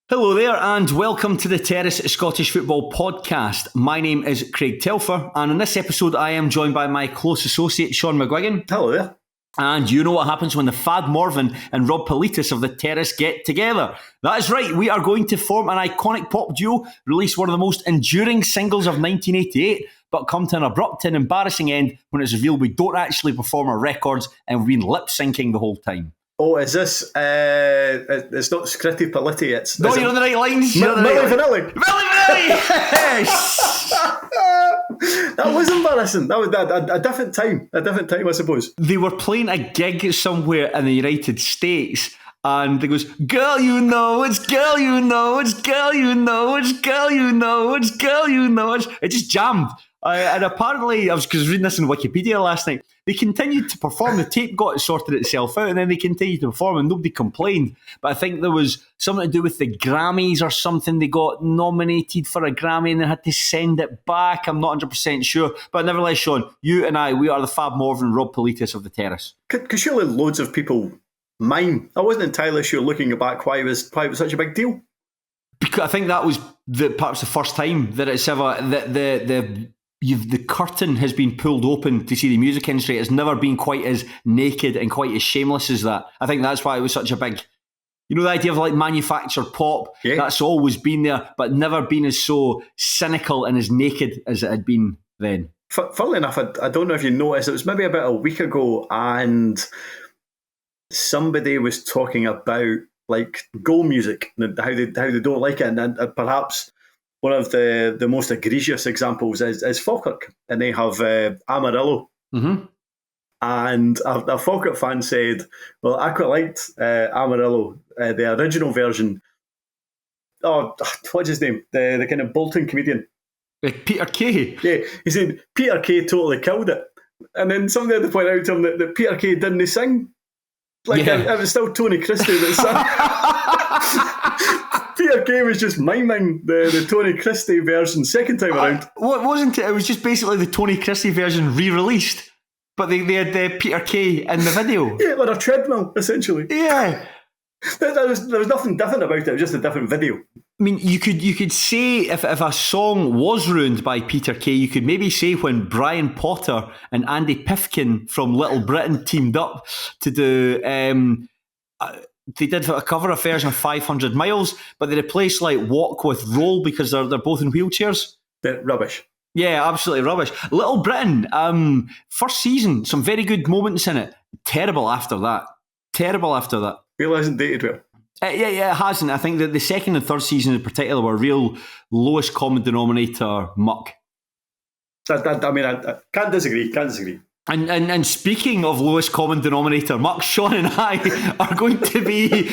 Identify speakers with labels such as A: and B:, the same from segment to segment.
A: Hello there and welcome to the Terrace Scottish Football Podcast. My name is Craig Telfer and in this episode I am joined by my close associate Shaughan McGuigan.
B: Hello there.
A: And you know what happens when the Fad Morvan and Rob Politis of the Terrace get together. That is right, we are going to form an iconic pop duo, release one of the most enduring singles of 1988, but come to an abrupt and embarrassing end when it's revealed we don't actually perform our records and we've been lip-syncing the whole time.
B: Oh, is this, it's not Scritti Politti, it's...
A: No, you're on the right lines.
B: Milli Vanilli.
A: Yes!
B: That was embarrassing. That was a different time, I suppose.
A: They were playing a gig somewhere in the United States and they goes, girl you know, it's girl you know, it's girl you know, it's girl you know, it's girl you know. It just jammed. And apparently, I was reading this in Wikipedia last night, they continued to perform. The tape got sorted itself out and then they continued to perform and nobody complained. But I think there was something to do with the Grammys or something. They got nominated for a Grammy and they had to send it back. I'm not 100% sure. But nevertheless, Shaughan, you and I, we are the Fab Morvan and Rob Politis of the Terrace.
B: Because surely loads of people mime. I wasn't entirely sure looking back why it was such a big deal.
A: Because I think that was perhaps the first time that it's ever... The curtain has been pulled open to see the music industry. It's never been quite as naked and quite as shameless as that. I think that's why it was such a big, the idea of like manufactured pop, that's always been there, but never been as so cynical and as naked as it had been then.
B: Funnily enough, I don't know if you noticed, it was maybe about a week ago and somebody was talking about like goal music and how they don't like it and perhaps... One of the most egregious examples is Falkirk, and they have Amarillo. Mm-hmm. And a Falkirk fan said, well, I quite liked Amarillo, the original version. Oh, what's his name? The kind of Bolton comedian.
A: Peter Kay.
B: Yeah, he said, Peter Kay totally killed it. And then somebody had to point out to him that Peter Kay didn't sing. It was still Tony Christie that sang. Peter Kay was just miming the Tony Christie version second time around.
A: What wasn't it? It was just basically the Tony Christie version re-released, but they had Peter Kay in the video.
B: Yeah, like a treadmill, essentially.
A: Yeah.
B: There was nothing different about it. It was just a different video.
A: I mean, you could say if a song was ruined by Peter Kay, you could maybe say when Brian Potter and Andy Pifkin from Little Britain teamed up to do... they did a cover of version of 500 Miles, but they replaced like Walk with Roll because they're both in wheelchairs.
B: They're rubbish. Yeah,
A: absolutely rubbish. Little Britain, first season, some very good moments in it. Terrible after that.
B: Real hasn't dated well.
A: Yeah, it hasn't. I think that the second and third season in particular were real lowest common denominator muck.
B: I can't disagree.
A: And speaking of lowest common denominator, Mark, Shaughan and I are going to be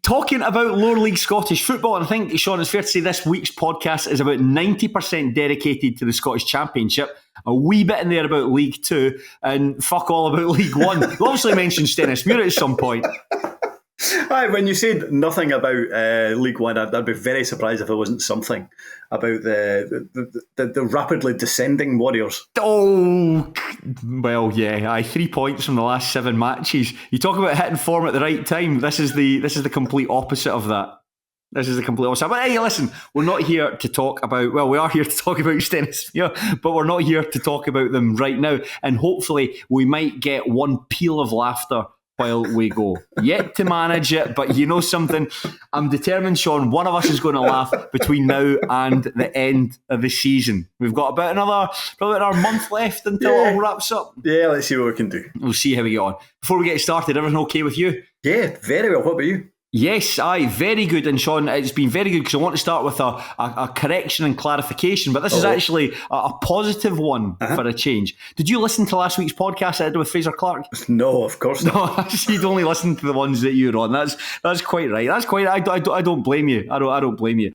A: talking about lower league Scottish football. And I think, Shaughan, it's fair to say this week's podcast is about 90% dedicated to the Scottish Championship, a wee bit in there about League Two, and fuck all about League One. We'll obviously mention Stennismuir at some point.
B: Aye, when you said nothing about League One, I'd be very surprised if there wasn't something about the rapidly descending Warriors.
A: Oh, well, yeah. 3 points from the last 7 matches. You talk about hitting form at the right time. This is the complete opposite of that. This is the complete opposite. But hey, listen, we're not here to talk about... Well, we are here to talk about Stennismuir, but we're not here to talk about them right now. And hopefully we might get one peal of laughter while we go. Yet to manage it, but you know something? I'm determined, Shaughan, one of us is going to laugh between now and the end of the season. We've got probably another month left until it all wraps up.
B: Yeah, let's see what we can do.
A: We'll see how we get on. Before we get started, everything okay with you?
B: Yeah, very well. What about you?
A: Yes, very good. And Shaughan, it's been very good because I want to start with a correction and clarification, but this is actually a positive one for a change. Did you listen to last week's podcast I did with Fraser Clark?
B: No, of course not.
A: No, you'd only listen to the ones that you're on. That's quite right. I don't blame you. I don't blame you.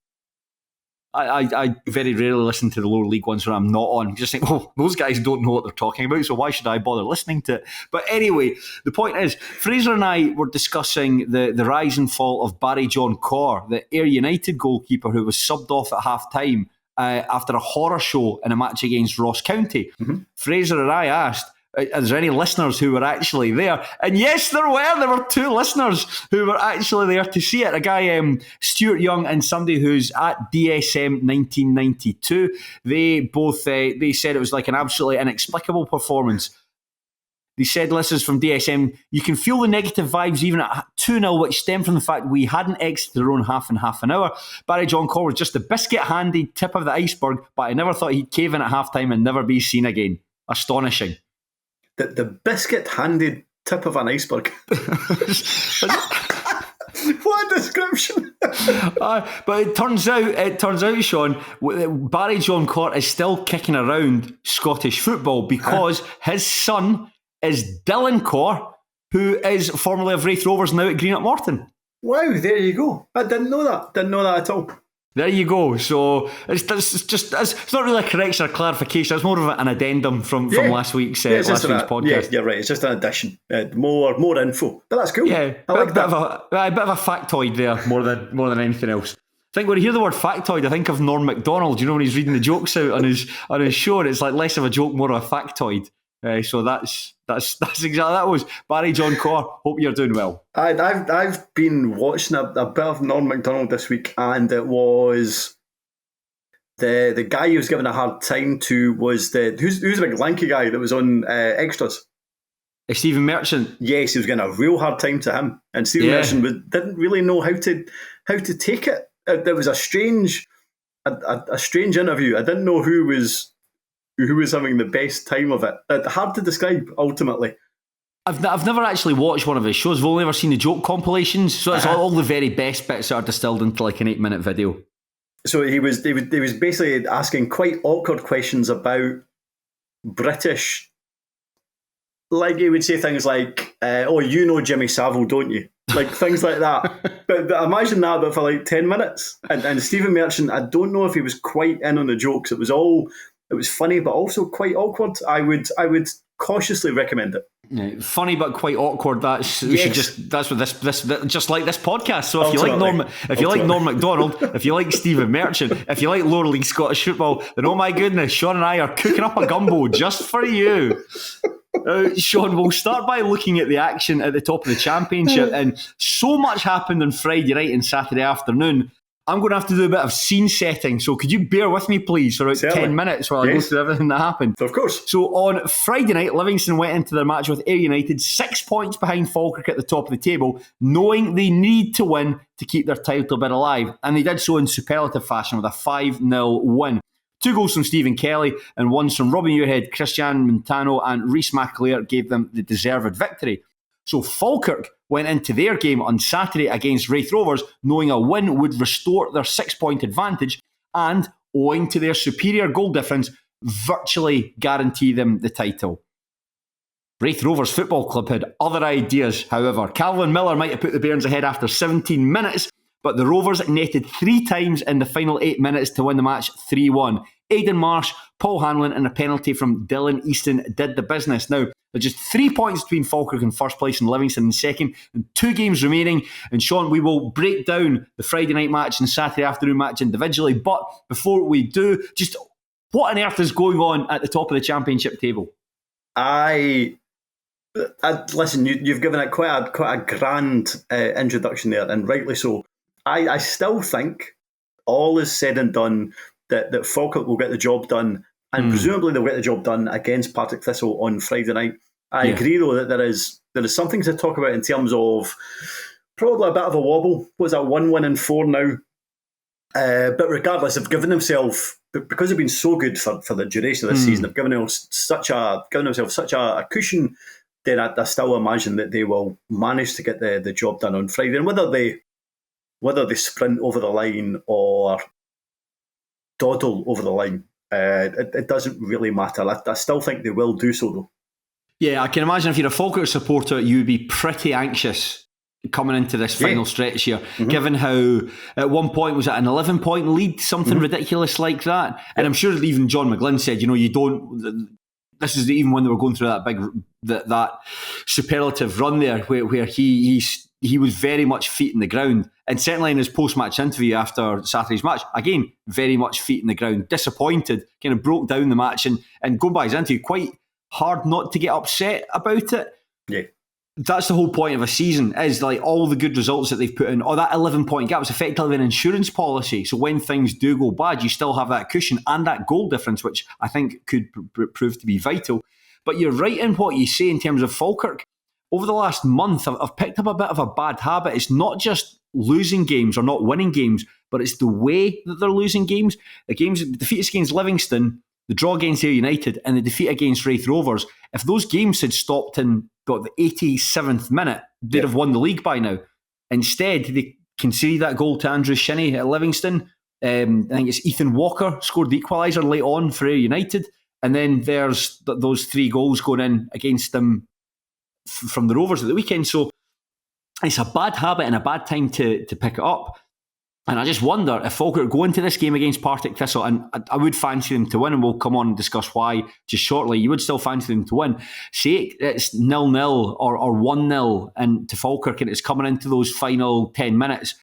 A: I very rarely listen to the lower league ones when I'm not on. Just think, those guys don't know what they're talking about, so why should I bother listening to it? But anyway, the point is, Fraser and I were discussing the rise and fall of Barry John Corr, the Ayr United goalkeeper who was subbed off at half-time after a horror show in a match against Ross County. Mm-hmm. Fraser and I asked, is there any listeners who were actually there? And yes, there were. There were 2 listeners who were actually there to see it. A guy, Stuart Young, and somebody who's at DSM 1992. They both they said it was like an absolutely inexplicable performance. They said, this is from DSM, you can feel the negative vibes even at 2-0, which stem from the fact we hadn't exited their own half in half an hour. Barry John Corr was just a biscuit-handed tip of the iceberg, but I never thought he'd cave in at half-time and never be seen again. Astonishing.
B: The biscuit-handed tip of an iceberg. What a description.
A: But it turns out, Shaughan, Barry John Corr is still kicking around Scottish football because his son is Dylan Corr, who is formerly of Raith Rovers, now at Greenock Morton.
B: Wow, there you go. I didn't know that. Didn't know that at all.
A: There you go. So it's not really a correction or clarification. It's more of an addendum from last week's podcast.
B: Yeah, you're right. It's just an addition. More info. But that's cool.
A: Yeah, a bit of a factoid there more than anything else. I think when you hear the word factoid, I think of Norm Macdonald. You know, when he's reading the jokes out on his show, and it's like less of a joke, more of a factoid. So that's exactly that was Barry John Corr. Hope you're doing well.
B: I've been watching a bit of Norm Macdonald this week, and it was the guy he was giving a hard time to was who's the big lanky guy that was on Extras.
A: Stephen Merchant.
B: Yes, he was getting a real hard time to him, and Stephen Merchant didn't really know how to take it. It was a strange interview. I didn't know who was having the best time of it. Hard to describe, ultimately.
A: I've never actually watched one of his shows. I've only ever seen the joke compilations. So it's all the very best bits that are distilled into like an 8-minute video. So
B: he was basically asking quite awkward questions about British. Like he would say things like, "Oh, you know Jimmy Savile, don't you?" Like things like that. But imagine that, but for like 10 minutes. And Stephen Merchant, I don't know if he was quite in on the jokes. It was funny, but also quite awkward. I would cautiously recommend it.
A: Yeah, funny but quite awkward. That's what this just like this podcast. So if you like Norm Macdonald, if you like Stephen Merchant, if you like lower league Scottish football, then oh my goodness, Shaughan and I are cooking up a gumbo just for you. Shaughan, we'll start by looking at the action at the top of the championship, and so much happened on Friday night and Saturday afternoon. I'm going to have to do a bit of scene setting, so could you bear with me, please, for about 10 minutes while I go through everything that happened?
B: Of course.
A: So on Friday night, Livingston went into their match with Ayr United 6 points behind Falkirk at the top of the table, knowing they need to win to keep their title bid alive, and they did so in superlative fashion with a 5-0 win. 2 goals from Stephen Kelly and 1 from Robin Muirhead, Christian Montano and Rhys McAleer gave them the deserved victory. So Falkirk went into their game on Saturday against Raith Rovers knowing a win would restore their 6-point advantage and, owing to their superior goal difference, virtually guarantee them the title. Raith Rovers Football Club had other ideas, however. Calvin Miller might have put the Bairns ahead after 17 minutes, but the Rovers netted 3 times in the final 8 minutes to win the match 3-1. Aidan Marsh, Paul Hanlon and a penalty from Dylan Easton did the business. Now, there's just 3 points between Falkirk in first place and Livingston in second, and 2 games remaining. And Shaughan, we will break down the Friday night match and Saturday afternoon match individually. But before we do, just what on earth is going on at the top of the championship table?
B: Listen, you've given it quite a grand introduction there, and rightly so. I still think all is said and done that Falkirk will get the job done, and presumably they'll get the job done against Partick Thistle on Friday night. I agree, though, that there is something to talk about in terms of probably a bit of a wobble. What is that, 1 win and 4 now? But regardless, they've given themselves, because they've been so good for the duration of the season, they've given themselves such a cushion. Then I still imagine that they will manage to get the job done on Friday, and whether they sprint over the line or dawdle over the line, it doesn't really matter. I still think they will do so, though.
A: Yeah, I can imagine if you're a Falkirk supporter, you'd be pretty anxious coming into this final stretch here, given how at one point was it an 11-point lead, something ridiculous like that. And I'm sure that even John McGuigan said, you don't. This is even when they were going through that superlative run there, where he was very much feet in the ground, and certainly in his post-match interview after Saturday's match, again very much feet in the ground, disappointed, kind of broke down the match, and going by his interview, quite hard not to get upset about it.
B: Yeah.
A: That's the whole point of a season, is like all the good results that they've put in. That 11-point gap is effectively an insurance policy. So when things do go bad, you still have that cushion and that goal difference, which I think could prove to be vital. But you're right in what you say in terms of Falkirk. Over the last month, I've picked up a bit of a bad habit. It's not just losing games or not winning games, but it's the way that they're losing games. The defeats against Livingston, the draw against Ayr United, and the defeat against Raith Rovers. If those games had stopped in the 87th minute, they'd have won the league by now. Instead, they conceded that goal to Andrew Shinnie at Livingston. I think it's Ethan Walker scored the equaliser late on for Ayr United. And then there's those 3 goals going in against them from the Rovers at the weekend. So it's a bad habit and a bad time to pick it up. And I just wonder if Falkirk go into this game against Partick Thistle, and I would fancy them to win, and we'll come on and discuss why just shortly. You would still fancy them to win. Say it's 0-0 or 1-0 and to Falkirk, and it's coming into those final 10 minutes.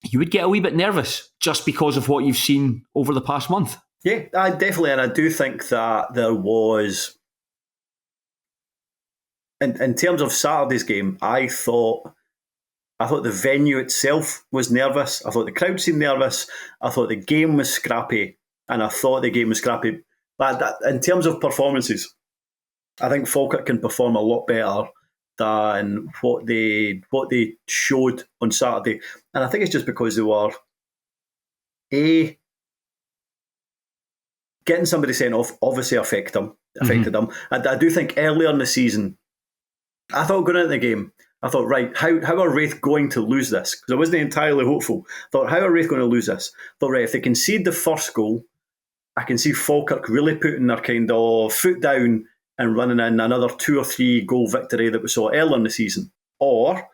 A: You would get a wee bit nervous just because of what you've seen over the past month.
B: Yeah, definitely. And I do think that there was, in terms of Saturday's game, I thought the venue itself was nervous. I thought the crowd seemed nervous. I thought the game was scrappy. And I thought the game was scrappy. But in terms of performances, I think Falkirk can perform a lot better than what they showed on Saturday. And I think it's just because they were, getting somebody sent off obviously affected them. And I do think earlier in the season, I thought going into the game, I thought, right, how are Raith going to lose this? Because I wasn't entirely hopeful. I thought, how are Raith going to lose this? I thought, right, if they concede the first goal, I can see Falkirk really putting their kind of foot down and running in another 2 or 3 goal victory that we saw earlier in the season. Or,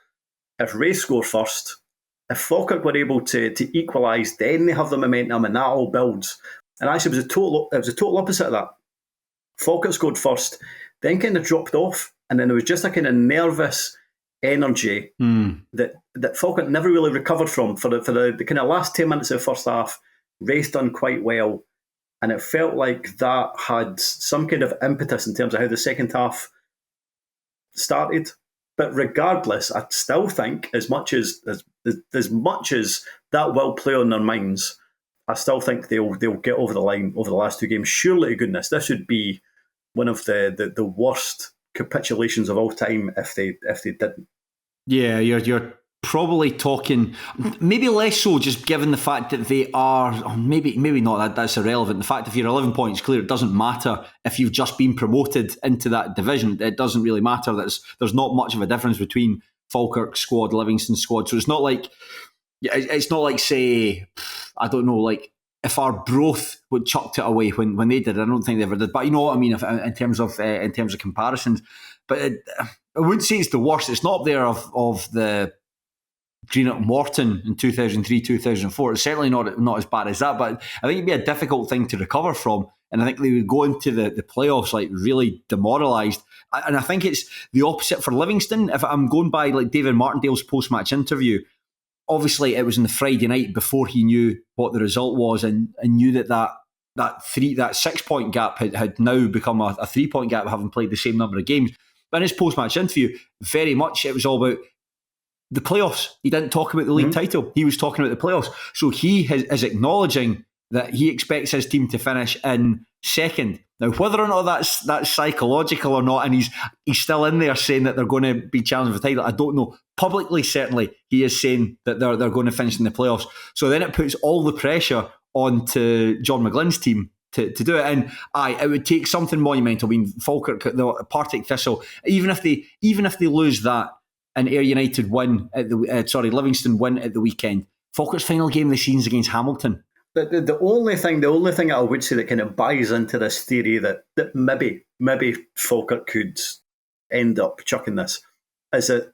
B: if Raith score first, if Falkirk were able to equalise, then they have the momentum and that all builds. And actually, it was a total opposite of that. Falkirk scored first, then kind of dropped off, and then there was just a kind of nervous energy that Falkirk never really recovered from for the kind of last 10 minutes of the first half. Raith done quite well, and it felt like that had some kind of impetus in terms of how the second half started. But regardless, I still think as much as that will play on their minds, I still think they'll get over the line over the last 2 games. Surely to goodness, this would be one of the worst capitulations of all time if they didn't. Yeah,
A: you're probably talking maybe less so, just given the fact that they are maybe not. That's irrelevant. The fact if you're 11 points clear, it doesn't matter if you've just been promoted into that division. It doesn't really matter. There's not much of a difference between Falkirk squad, Livingston squad. So it's not like say, I don't know, like if Arbroath would chucked it away when they did. I don't think they ever did, but you know what I mean in terms of comparisons. But I wouldn't say it's the worst. It's not up there of the Greenock Morton in 2003, 2004. It's certainly not as bad as that, but I think it'd be a difficult thing to recover from. And I think they would go into the playoffs like really demoralised. And I think it's the opposite for Livingston. If I'm going by like David Martindale's post-match interview, obviously it was on the Friday night before he knew what the result was and knew that 6-point gap had now become a 3-point gap, having played the same number of games. But in his post-match interview, very much it was all about the playoffs. He didn't talk about the league title. He was talking about the playoffs. So he is acknowledging that he expects his team to finish in second. Now, whether or not that's psychological or not, and he's still in there saying that they're going to be challenging for the title, I don't know. Publicly, certainly, he is saying that they're going to finish in the playoffs. So then it puts all the pressure onto John McGlynn's team to do it. And it would take something monumental. I mean, Falkirk, the Partick Thistle, even if they lose that and Ayr United win at Livingston win at the weekend, Falkirk's final game of the season is against Hamilton.
B: The only thing I would say that kind of buys into this theory that maybe Falkirk could end up chucking this is that,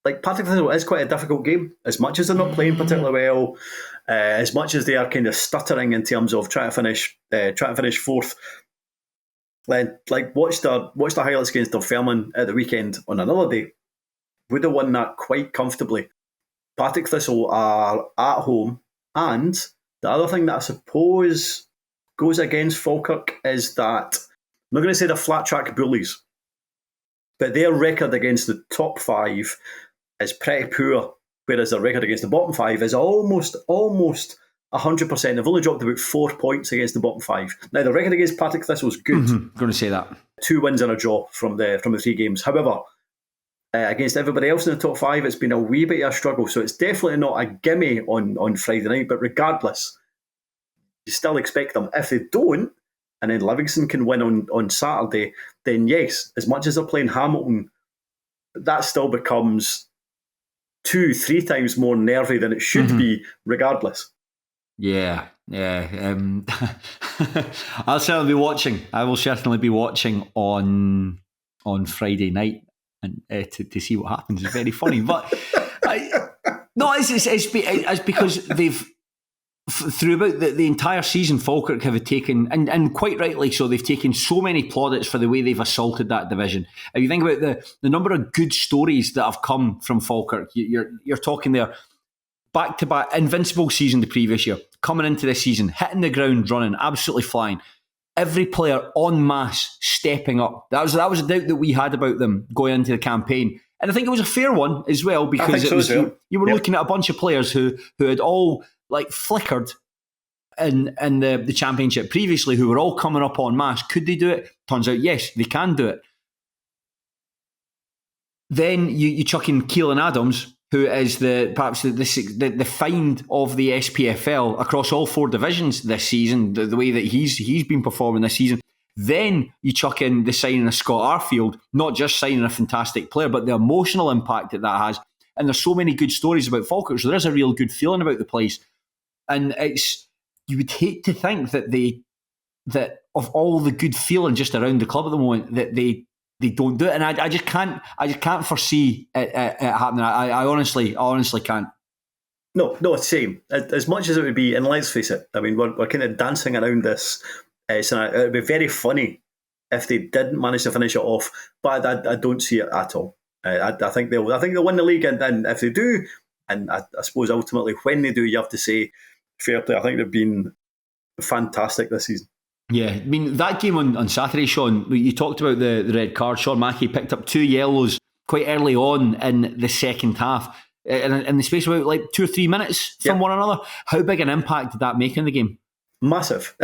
B: like, Partick Thistle is quite a difficult game. As much as they're not playing particularly well, as much as they are kind of stuttering in terms of trying to finish fourth. Like watch the highlights against Dunfermline at the weekend on another day. Would have won that quite comfortably. Partick Thistle are at home, and the other thing that I suppose goes against Falkirk is that not going to say they're flat track bullies, but their record against the top 5 is pretty poor, whereas their record against the bottom 5 is almost 100%. They've only dropped about 4 points against the bottom 5. Now, the record against Partick Thistle is good.
A: Going to say that.
B: 2 wins and a draw from the 3 games. However, against everybody else in the top 5, it's been a wee bit of a struggle. So it's definitely not a gimme on Friday night. But regardless, you still expect them. If they don't, and then Livingston can win on Saturday, then yes, as much as they're playing Hamilton, that still becomes 2-3 times more nervy than it should be, regardless.
A: Yeah. I'll certainly be watching. I will certainly be watching on Friday night and to see what happens. It's very funny, but it's because they've throughout the entire season, Falkirk have taken, and quite rightly so, they've taken so many plaudits for the way they've assaulted that division. If you think about the number of good stories that have come from Falkirk, you're talking there, back-to-back invincible season the previous year, coming into this season, hitting the ground running, absolutely flying. Every player en masse stepping up. That was a doubt that we had about them going into the campaign. And I think it was a fair one as well, because you were looking at a bunch of players who had all flickered in the championship previously, who were all coming up en masse. Could they do it? Turns out, yes, they can do it. Then you chuck in Keelan Adams, who is perhaps the find of the SPFL across all 4 divisions this season, the way that he's been performing this season. Then you chuck in the signing of Scott Arfield, not just signing a fantastic player, but the emotional impact that has. And there's so many good stories about Falkirk, so there is a real good feeling about the place. And you would hate to think that of all the good feeling just around the club at the moment, that they don't do it. And I just can't foresee it happening. I honestly can't.
B: No, same. As much as it would be, and let's face it, I mean, we're kind of dancing around this. So it would be very funny if they didn't manage to finish it off, but I don't see it at all. I think they'll win the league, and if they do, and I suppose ultimately when they do, you have to say fair play. I think they've been fantastic this season.
A: Yeah, I mean, that game on Saturday, Shaughan, you talked about the red card. Shaun Mackey picked up 2 yellows quite early on in the second half, in the space of about 2 or 3 minutes from one another. How big an impact did that make in the game?
B: Massive.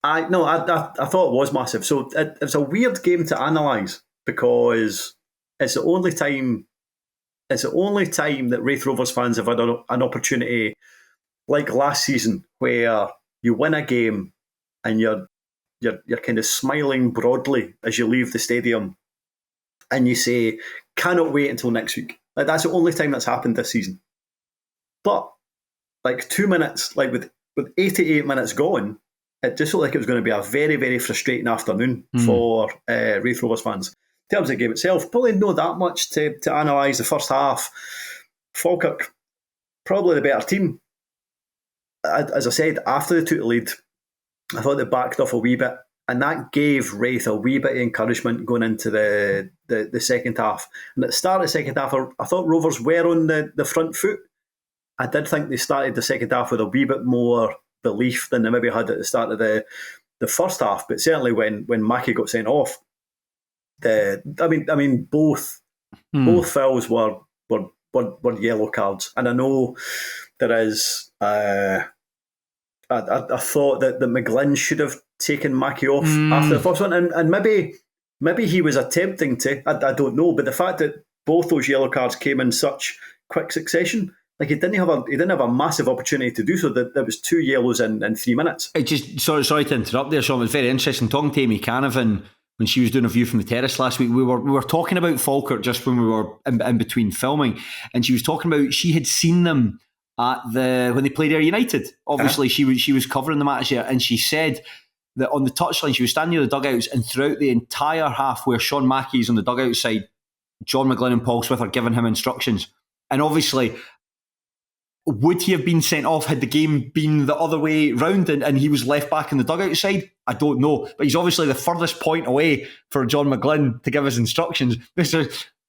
B: I thought it was massive. So it's a weird game to analyse, because it's the only time that Raith Rovers fans have had an opportunity, like last season, where you win a game and you're kind of smiling broadly as you leave the stadium, and you say, "Cannot wait until next week." That's the only time that's happened this season. But 2 minutes, with 88 minutes gone, it just looked like it was going to be a very, very frustrating afternoon for Raith Rovers fans. In terms of the game itself, probably not that much to analyse. The first half, Falkirk, probably the better team. As I said, after they took the lead, I thought they backed off a wee bit, and that gave Raith a wee bit of encouragement going into the second half. And at the start of the second half, I thought Rovers were on the front foot. I did think they started the second half with a wee bit more belief than they maybe had at the start of the first half. But certainly when Mackey got sent off, both fouls were yellow cards, and I know there is. I thought that McGuigan should have taken Mackey off after the first one, and maybe he was attempting to. I don't know, but the fact that both those yellow cards came in such quick succession, he didn't have a massive opportunity to do so. That there was 2 yellows in 3 minutes. It
A: just sorry to interrupt there, Shaun. It was very interesting talking to Amy Canavan when she was doing a view from the terrace last week. We were talking about Falkirk just when we were in between filming, and she was talking about she had seen them at when they played Ayr United. Obviously, she was covering the match there, and she said that on the touchline she was standing near the dugouts, and throughout the entire half where Shaun Mackey's on the dugout side, John McGuigan and Paul Smith are giving him instructions. And obviously, would he have been sent off had the game been the other way round and he was left back in the dugout side? I don't know. But he's obviously the furthest point away for John McGuigan to give his instructions.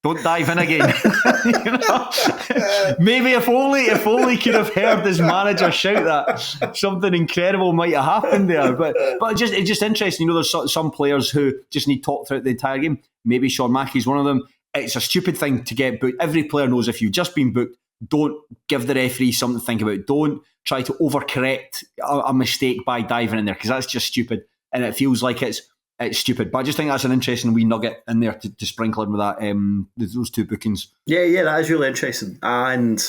A: Don't dive in again. Maybe if only could have heard his manager shout that, something incredible might have happened there. But it's just interesting. There's some players who just need talk throughout the entire game. Maybe Sean Mackey's one of them. It's a stupid thing to get booked. Every player knows if you've just been booked, don't give the referee something to think about. Don't try to overcorrect a mistake by diving in there, because that's just stupid, and it feels like it's stupid. But I just think that's an interesting wee nugget in there to sprinkle in with that those two bookings.
B: Yeah, that is really interesting. And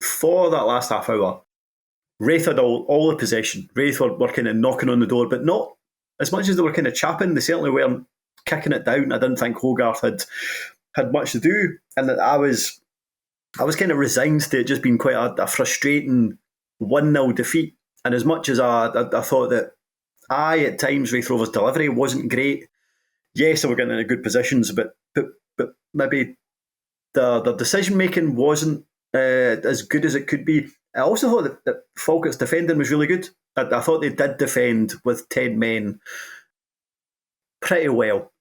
B: for that last half hour, Raith had all the possession. Raith were kind of knocking on the door, but not as much as they were kind of chapping. They certainly weren't kicking it down. I didn't think Hogarth had much to do, and I was kind of resigned to it just being quite a frustrating 1-0 defeat. And as much as I thought that at times Raith Rovers' delivery wasn't great, yes, they were getting into good positions, but maybe the decision making wasn't as good as it could be. I also thought that Falkirk's defending was really good. I thought they did defend with 10 men pretty well,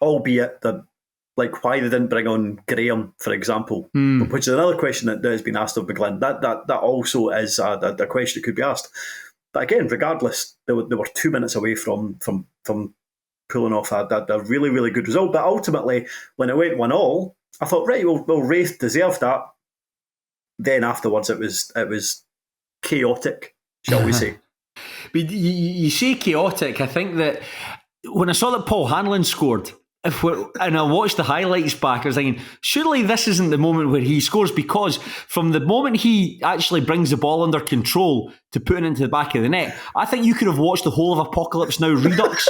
B: albeit why they didn't bring on Graham, for example, which is another question that has been asked of McGuigan. That also is a question that could be asked. But again, regardless, they were 2 minutes away from pulling off a really, really good result. But ultimately, when it went 1-1, I thought, right, well, Raith deserved that. Then afterwards, it was chaotic, shall we say.
A: But you say chaotic. I think that when I saw that Paul Hanlon scored, and I watched the highlights back, I was thinking, surely this isn't the moment where he scores, because from the moment he actually brings the ball under control to putting it into the back of the net, I think you could have watched the whole of Apocalypse Now Redux.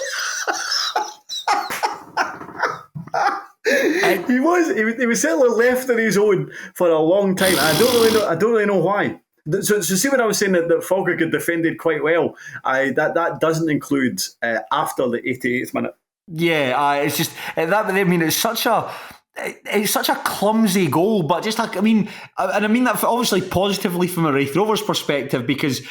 B: He was certainly left on his own for a long time. I don't really know why. So see what I was saying, that Falkirk had defended quite well. That doesn't include after the 88th minute.
A: Yeah, it's just that. I mean, it's such a clumsy goal, but just like, I mean that obviously positively from a Raith Rovers perspective, because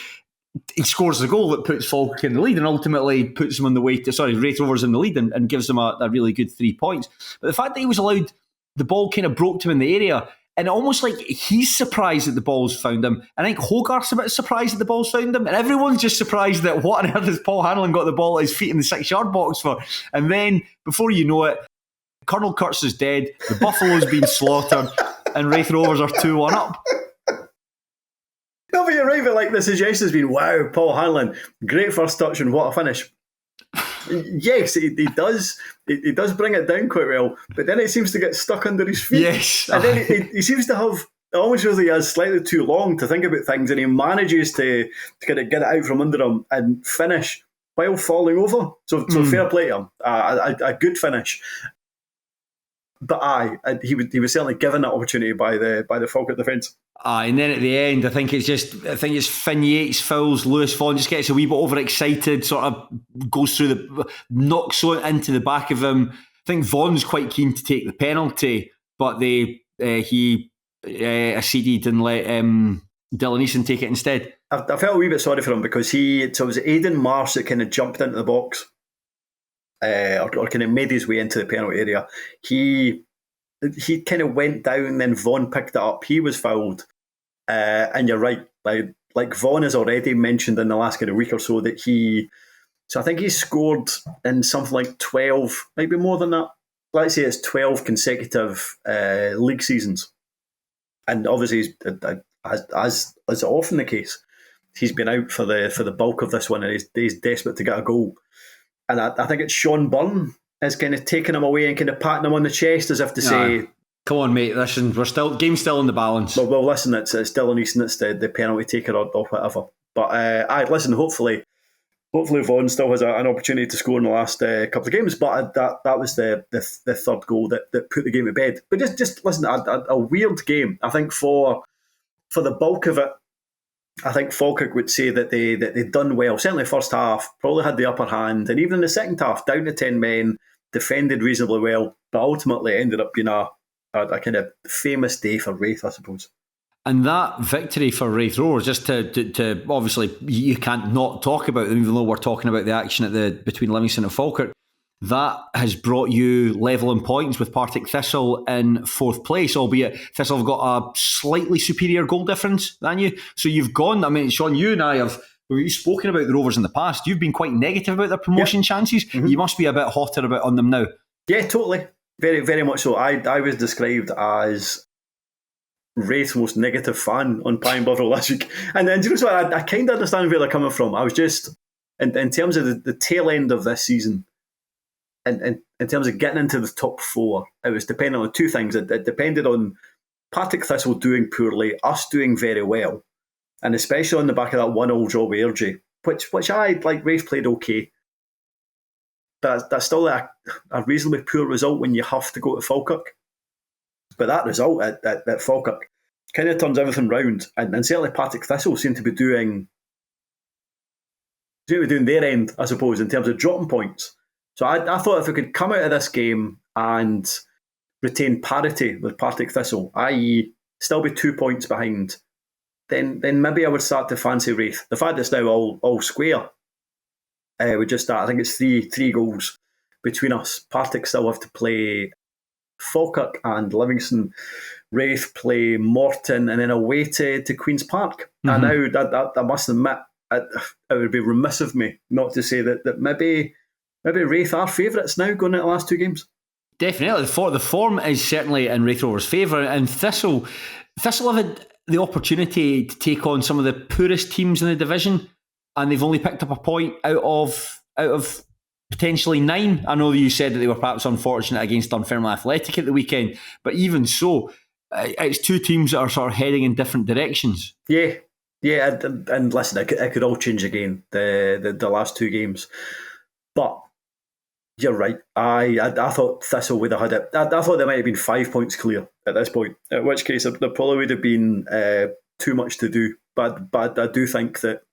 A: he scores the goal that puts Falkirk in the lead and ultimately puts them on the way to Raith Rovers in the lead and gives them a really good 3 points. But the fact that he was allowed, the ball kind of broke to him in the area, and almost like he's surprised that the ball's found him. I think Hogarth's a bit surprised that the ball's found him, and everyone's just surprised that what on earth has Paul Hanlon got the ball at his feet in the 6-yard box for. And then, before you know it, Colonel Kurtz is dead, the Buffalo's been slaughtered, and Raith Rovers are 2-1 up.
B: No, but you're right, but the suggestion has been, wow, Paul Hanlon, great first touch and what a finish. Yes, he does. He does bring it down quite well, but then it seems to get stuck under his feet.
A: Yes,
B: and then he seems to have. It almost feels like he has slightly too long to think about things, and he manages to kind of get it out from under him and finish while falling over. So fair play to him. A good finish. But he was certainly given that opportunity by the Falkirk defence.
A: And then at the end, I think it's Finn Yates fouls Lewis Vaughan, just gets a wee bit overexcited, sort of goes through knocks into the back of him. I think Vaughan's quite keen to take the penalty, but he acceded and let Dylan Easton take it instead.
B: I felt a wee bit sorry for him, because it was Aidan Marsh that kind of jumped into the box. Or kind of made his way into the penalty area. He kind of went down, then Vaughan picked it up. He was fouled, and you're right. Like Vaughan has already mentioned in the last kind of week or so that I think he scored in something like 12, maybe more than that. Let's say it's 12 consecutive league seasons, and obviously, as is often the case, he's been out for the bulk of this one, and he's desperate to get a goal. And I think it's Sean Byrne is kind of taking him away and kind of patting him on the chest as if to say,
A: "Come on, mate. Listen, game's still in the balance."
B: Well, listen, it's Dylan Easton, it's the penalty taker or whatever. But listen, hopefully Vaughan still has an opportunity to score in the last couple of games. But that was the third goal that put the game to bed. But just listen, a weird game. I think for the bulk of it, I think Falkirk would say that they'd done well. Certainly first half, probably had the upper hand. And even in the second half, down to 10 men, defended reasonably well. But ultimately ended up being a kind of famous day for Raith, I suppose.
A: And that victory for Raith Rovers, just to obviously, you can't not talk about them, even though we're talking about the action between Livingston and Falkirk. that has brought you level in points with Partick Thistle in 4th place, albeit Thistle have got a slightly superior goal difference than you. So you've gone, I mean, Shaughan, you and I have, we've spoken about the Rovers in the past. You've been quite negative about their promotion chances. Mm-hmm. You must be a bit hotter on them now.
B: Yeah, totally. Very, very much so. I was described as Raith's most negative fan on Pie and Bovril last week. And then, do you know what? I kind of understand where they're coming from. I was just, in terms of the tail end of this season, and in terms of getting into the top 4, it was dependent on 2 things. It depended on Partick Thistle doing poorly, us doing very well, and especially on the back of that 1-1 draw with Airdrie, which I, like, Raith played okay. That's still a reasonably poor result when you have to go to Falkirk. But that result at Falkirk kind of turns everything round. And certainly Partick Thistle seem to be doing their end, I suppose, in terms of dropping points. So I thought if we could come out of this game and retain parity with Partick Thistle, i.e. still be 2 points behind, then maybe I would start to fancy Raith. The fact that it's now all square, we just start. I think it's three goals between us. Partick still have to play Falkirk and Livingston. Raith play Morton and then away to Queen's Park. Mm-hmm. And now I must admit, it would be remiss of me not to say that maybe Raith are favourites now going into the last 2 games.
A: Definitely. The form is certainly in Raith Rovers' favour, and Thistle have had the opportunity to take on some of the poorest teams in the division, and they've only picked up a point out of potentially 9. I know that you said that they were perhaps unfortunate against Dunfermline Athletic at the weekend, but even so, it's 2 teams that are sort of heading in different directions.
B: Yeah, and listen, it could all change again, the last 2 games. But you're right. I thought Thistle would have had it. I thought they might have been 5 points clear at this point, in which case there probably would have been too much to do. But I do think that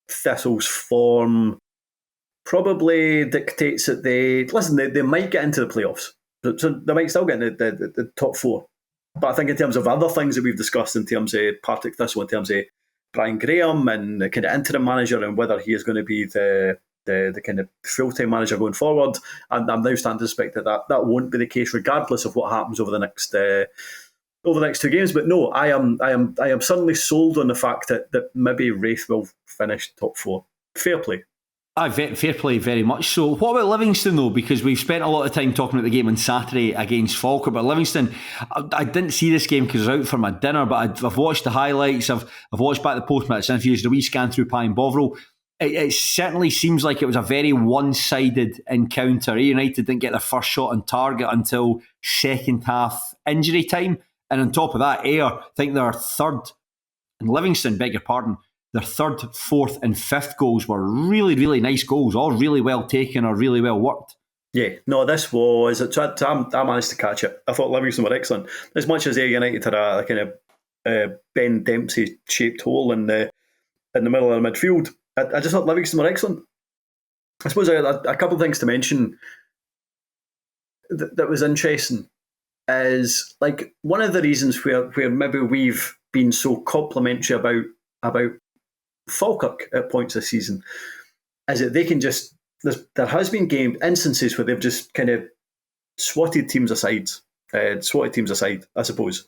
B: Thistle's form probably dictates that they might get into the playoffs. So they might still get into the top 4. But I think in terms of other things that we've discussed, in terms of Partick Thistle, in terms of Brian Graham and the kind of interim manager and whether he is going to be the kind of full-time manager going forward, and I'm now starting to suspect that won't be the case regardless of what happens over the next 2 games. But no, I am suddenly sold on the fact that maybe Raith will finish top 4. Fair play.
A: Fair play, very much so. What about Livingston, though? Because we've spent a lot of time talking about the game on Saturday against Falkirk, but Livingston, I didn't see this game because I was out for my dinner, but I've watched the highlights, I've watched back the post-match interviews, the wee scan through Pie and Bovril. It certainly seems like it was a very one-sided encounter. United didn't get their first shot on target until second half injury time, and on top of that, I think their third, and Livingston, beg your pardon, their 3rd, 4th and 5th goals were really, really nice goals, all really well taken or really well worked. Yeah, no, this was, I managed to catch it. I thought Livingston were excellent. As much as United had a kind of Ben Dempsey-shaped hole in the middle of the midfield, I just thought Livingston were excellent. I suppose I had a couple of things to mention that was interesting is, like, one of the reasons where maybe we've been so complimentary about Falkirk at points this season is that they can just, there has been instances where they've just kind of swatted teams aside, I suppose.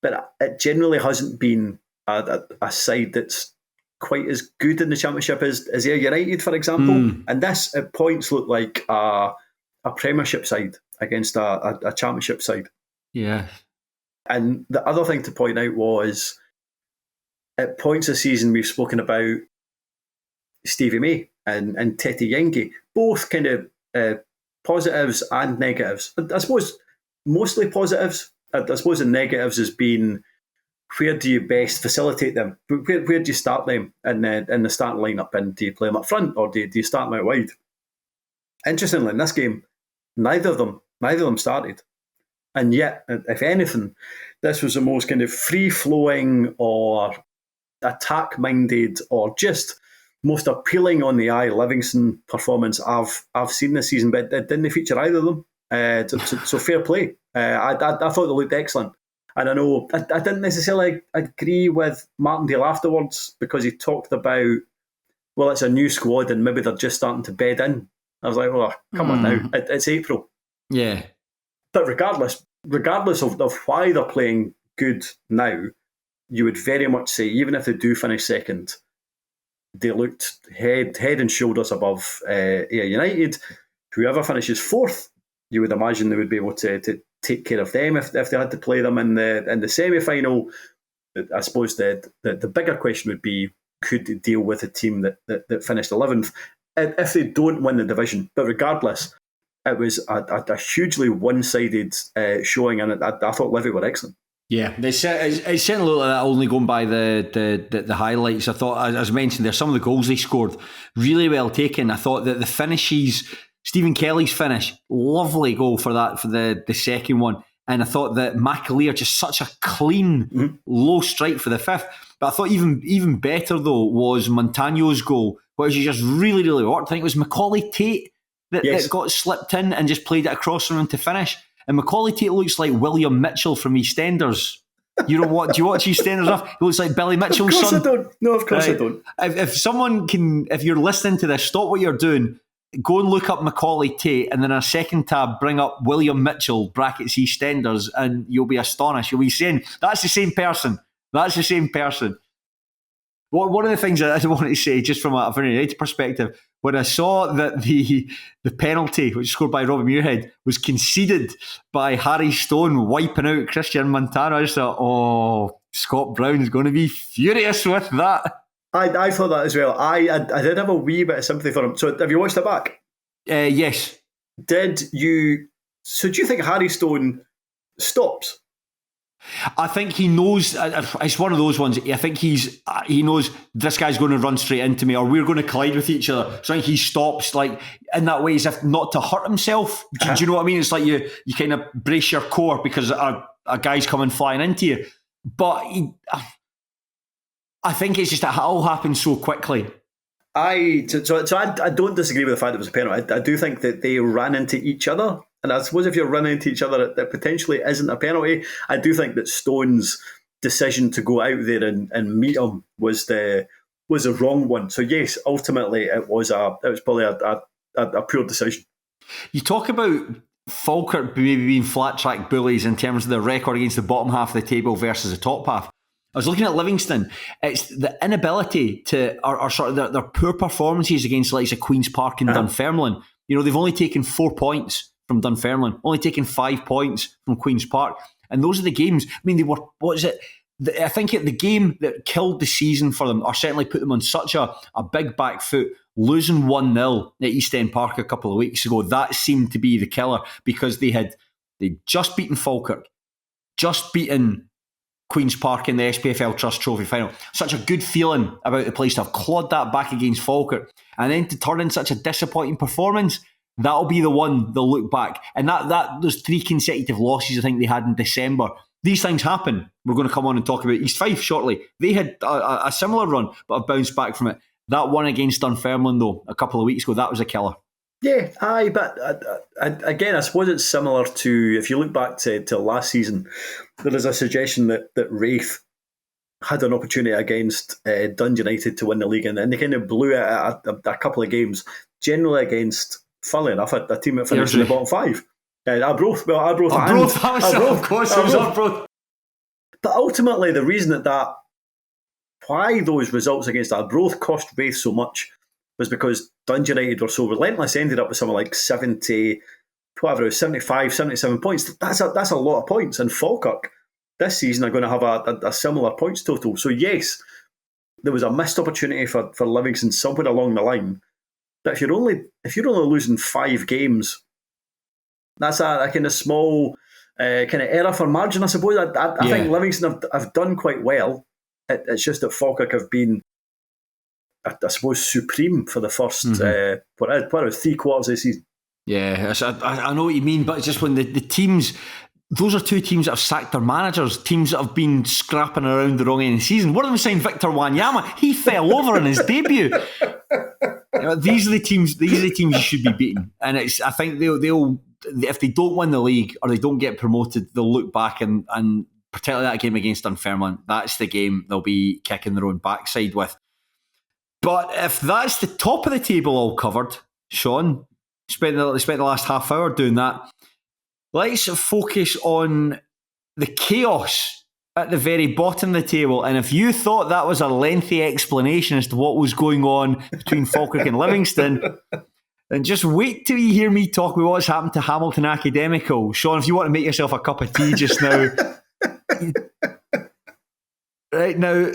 A: But it generally hasn't been a side that's quite as good in the Championship as Ayr United, for example. And this at points looked like a Premiership side against a Championship side. Yeah.
B: And the other thing to point out was, at points this season, we've spoken about Stevie May and Tete Yengi, both kind of positives and negatives. I suppose mostly positives. I suppose the negatives has been, where do you best facilitate them? Where do you start them in the starting lineup? And do you play them up front, or do you start them out wide? Interestingly, in this game, neither of them started. And yet, if anything, this was the most kind of free-flowing or attack-minded or just most appealing on the eye Livingston performance I've seen this season, but it didn't feature either of them. So fair play. I thought they looked excellent. And I know I didn't necessarily agree with Martindale afterwards, because he talked about, well, it's a new squad and maybe they're just starting to bed in. I was like, well, come on now, it's April.
A: Yeah.
B: But regardless of why they're playing good now, you would very much say, even if they do finish second, they looked head and shoulders above Ayr United. Whoever finishes fourth, you would imagine they would be able to take care of them if they had to play them in the semi-final. I suppose the bigger question would be, could they deal with a team that finished 11th if they don't win the division? But regardless, it was a hugely one-sided showing, and I thought Livy were excellent.
A: Yeah, it certainly looked like that, only going by the highlights. I thought, as mentioned there, some of the goals they scored, really well taken. I thought that the finishes, Stephen Kelly's finish, lovely goal for the second one. And I thought that McAleer, just such a clean, low strike for the fifth. But I thought even better, though, was Montagno's goal, which just really, really worked. I think it was Macaulay Tate that got slipped in and just played it across the room to finish. And Macaulay Tate looks like William Mitchell from EastEnders. You know what? Do you watch EastEnders enough? He looks like Billy Mitchell's son.
B: Of course I don't. No, of course I don't.
A: If someone can, if you're listening to this, stop what you're doing. Go and look up Macaulay Tate, and then in a second tab, bring up William Mitchell, brackets EastEnders, and you'll be astonished. You'll be saying, that's the same person. That's the same person. One of the things I wanted to say, just from a United perspective, when I saw that the penalty, which was scored by Robbie Muirhead, was conceded by Harry Stone wiping out Christian Montano, I just thought, Scott Brown's going to be furious with that.
B: I thought that as well. I did have a wee bit of sympathy for him. So have you watched it back?
A: Yes.
B: So do you think Harry Stone stops?
A: I think he knows. It's one of those ones. I think he knows this guy's going to run straight into me, or we're going to collide with each other. So I think he stops, like in that way, as if not to hurt himself. Do you know what I mean? It's like you kind of brace your core because a guy's coming flying into you. But I think it's just that it all happened so quickly.
B: I don't disagree with the fact it was a penalty. I do think that they ran into each other. And I suppose if you're running into each other, that potentially isn't a penalty. I do think that Stone's decision to go out there and meet him was the wrong one. So yes, ultimately it was probably a poor decision. You
A: talk about Falkirk maybe being flat track bullies in terms of their record against the bottom half of the table versus the top half. I was looking at Livingston. It's the inability to, or sort of their poor performances against the likes of Queen's Park and Dunfermline. You know, they've only taken 4 points from Dunfermline, only taken 5 points from Queen's Park. And those are the games. I mean, they were, I think the game that killed the season for them, or certainly put them on such a big back foot, losing 1-0 at East End Park a couple of weeks ago, that seemed to be the killer, because they'd just beaten Falkirk, just beaten Queen's Park in the SPFL Trust Trophy final. Such a good feeling about the place to have clawed that back against Falkirk, and then to turn in such a disappointing performance. That'll be the one they'll look back. And that those 3 consecutive losses I think they had in December. These things happen. We're going to come on and talk about East Fife shortly. They had a similar run, but have bounced back from it. That one against Dunfermline, though, a couple of weeks ago, that was a killer. Yeah, but again, I suppose it's similar to, if you look back to last season, there is a suggestion that Raith had an opportunity against Dundee United to win the league, and they kind of blew it at a couple of games, generally against, funnily enough, a team that finished in the bottom 5. Arbroath. Well, Arbroath. Of course, it was Arbroath. But ultimately, the reason why those results against Arbroath cost Raith so much was because Dundee United were so relentless, ended up with something like 75, 77 points. That's a lot of points. And Falkirk this season are going to have a similar points total. So yes, there was a missed opportunity for Livingston somewhere along the line. But if you're only losing 5 games, that's a kind of small kind of error for margin, I suppose. I think Livingston have done quite well. It's just that Falkirk have been, I suppose, supreme for the first 3 quarters of the season. Yeah, I know what you mean, but it's just when the teams, those are 2 teams that have sacked their managers, teams that have been scrapping around the wrong end of the season. One of them signed Victor Wanyama. He fell over in his debut. These are the teams you should be beating, and I think they'll if they don't win the league or they don't get promoted, they'll look back and particularly that game against Dunfermline, that's the game they'll be kicking their own backside with. But if that's the top of the table all covered, Shaughan, spent the last half hour doing that. Let's focus on the chaos at the very bottom of the table. And if you thought that was a lengthy explanation as to what was going on between Falkirk and Livingston, then just wait till you hear me talk about what's happened to Hamilton Academical. Shaughan, if you want to make yourself a cup of tea just now. Right now,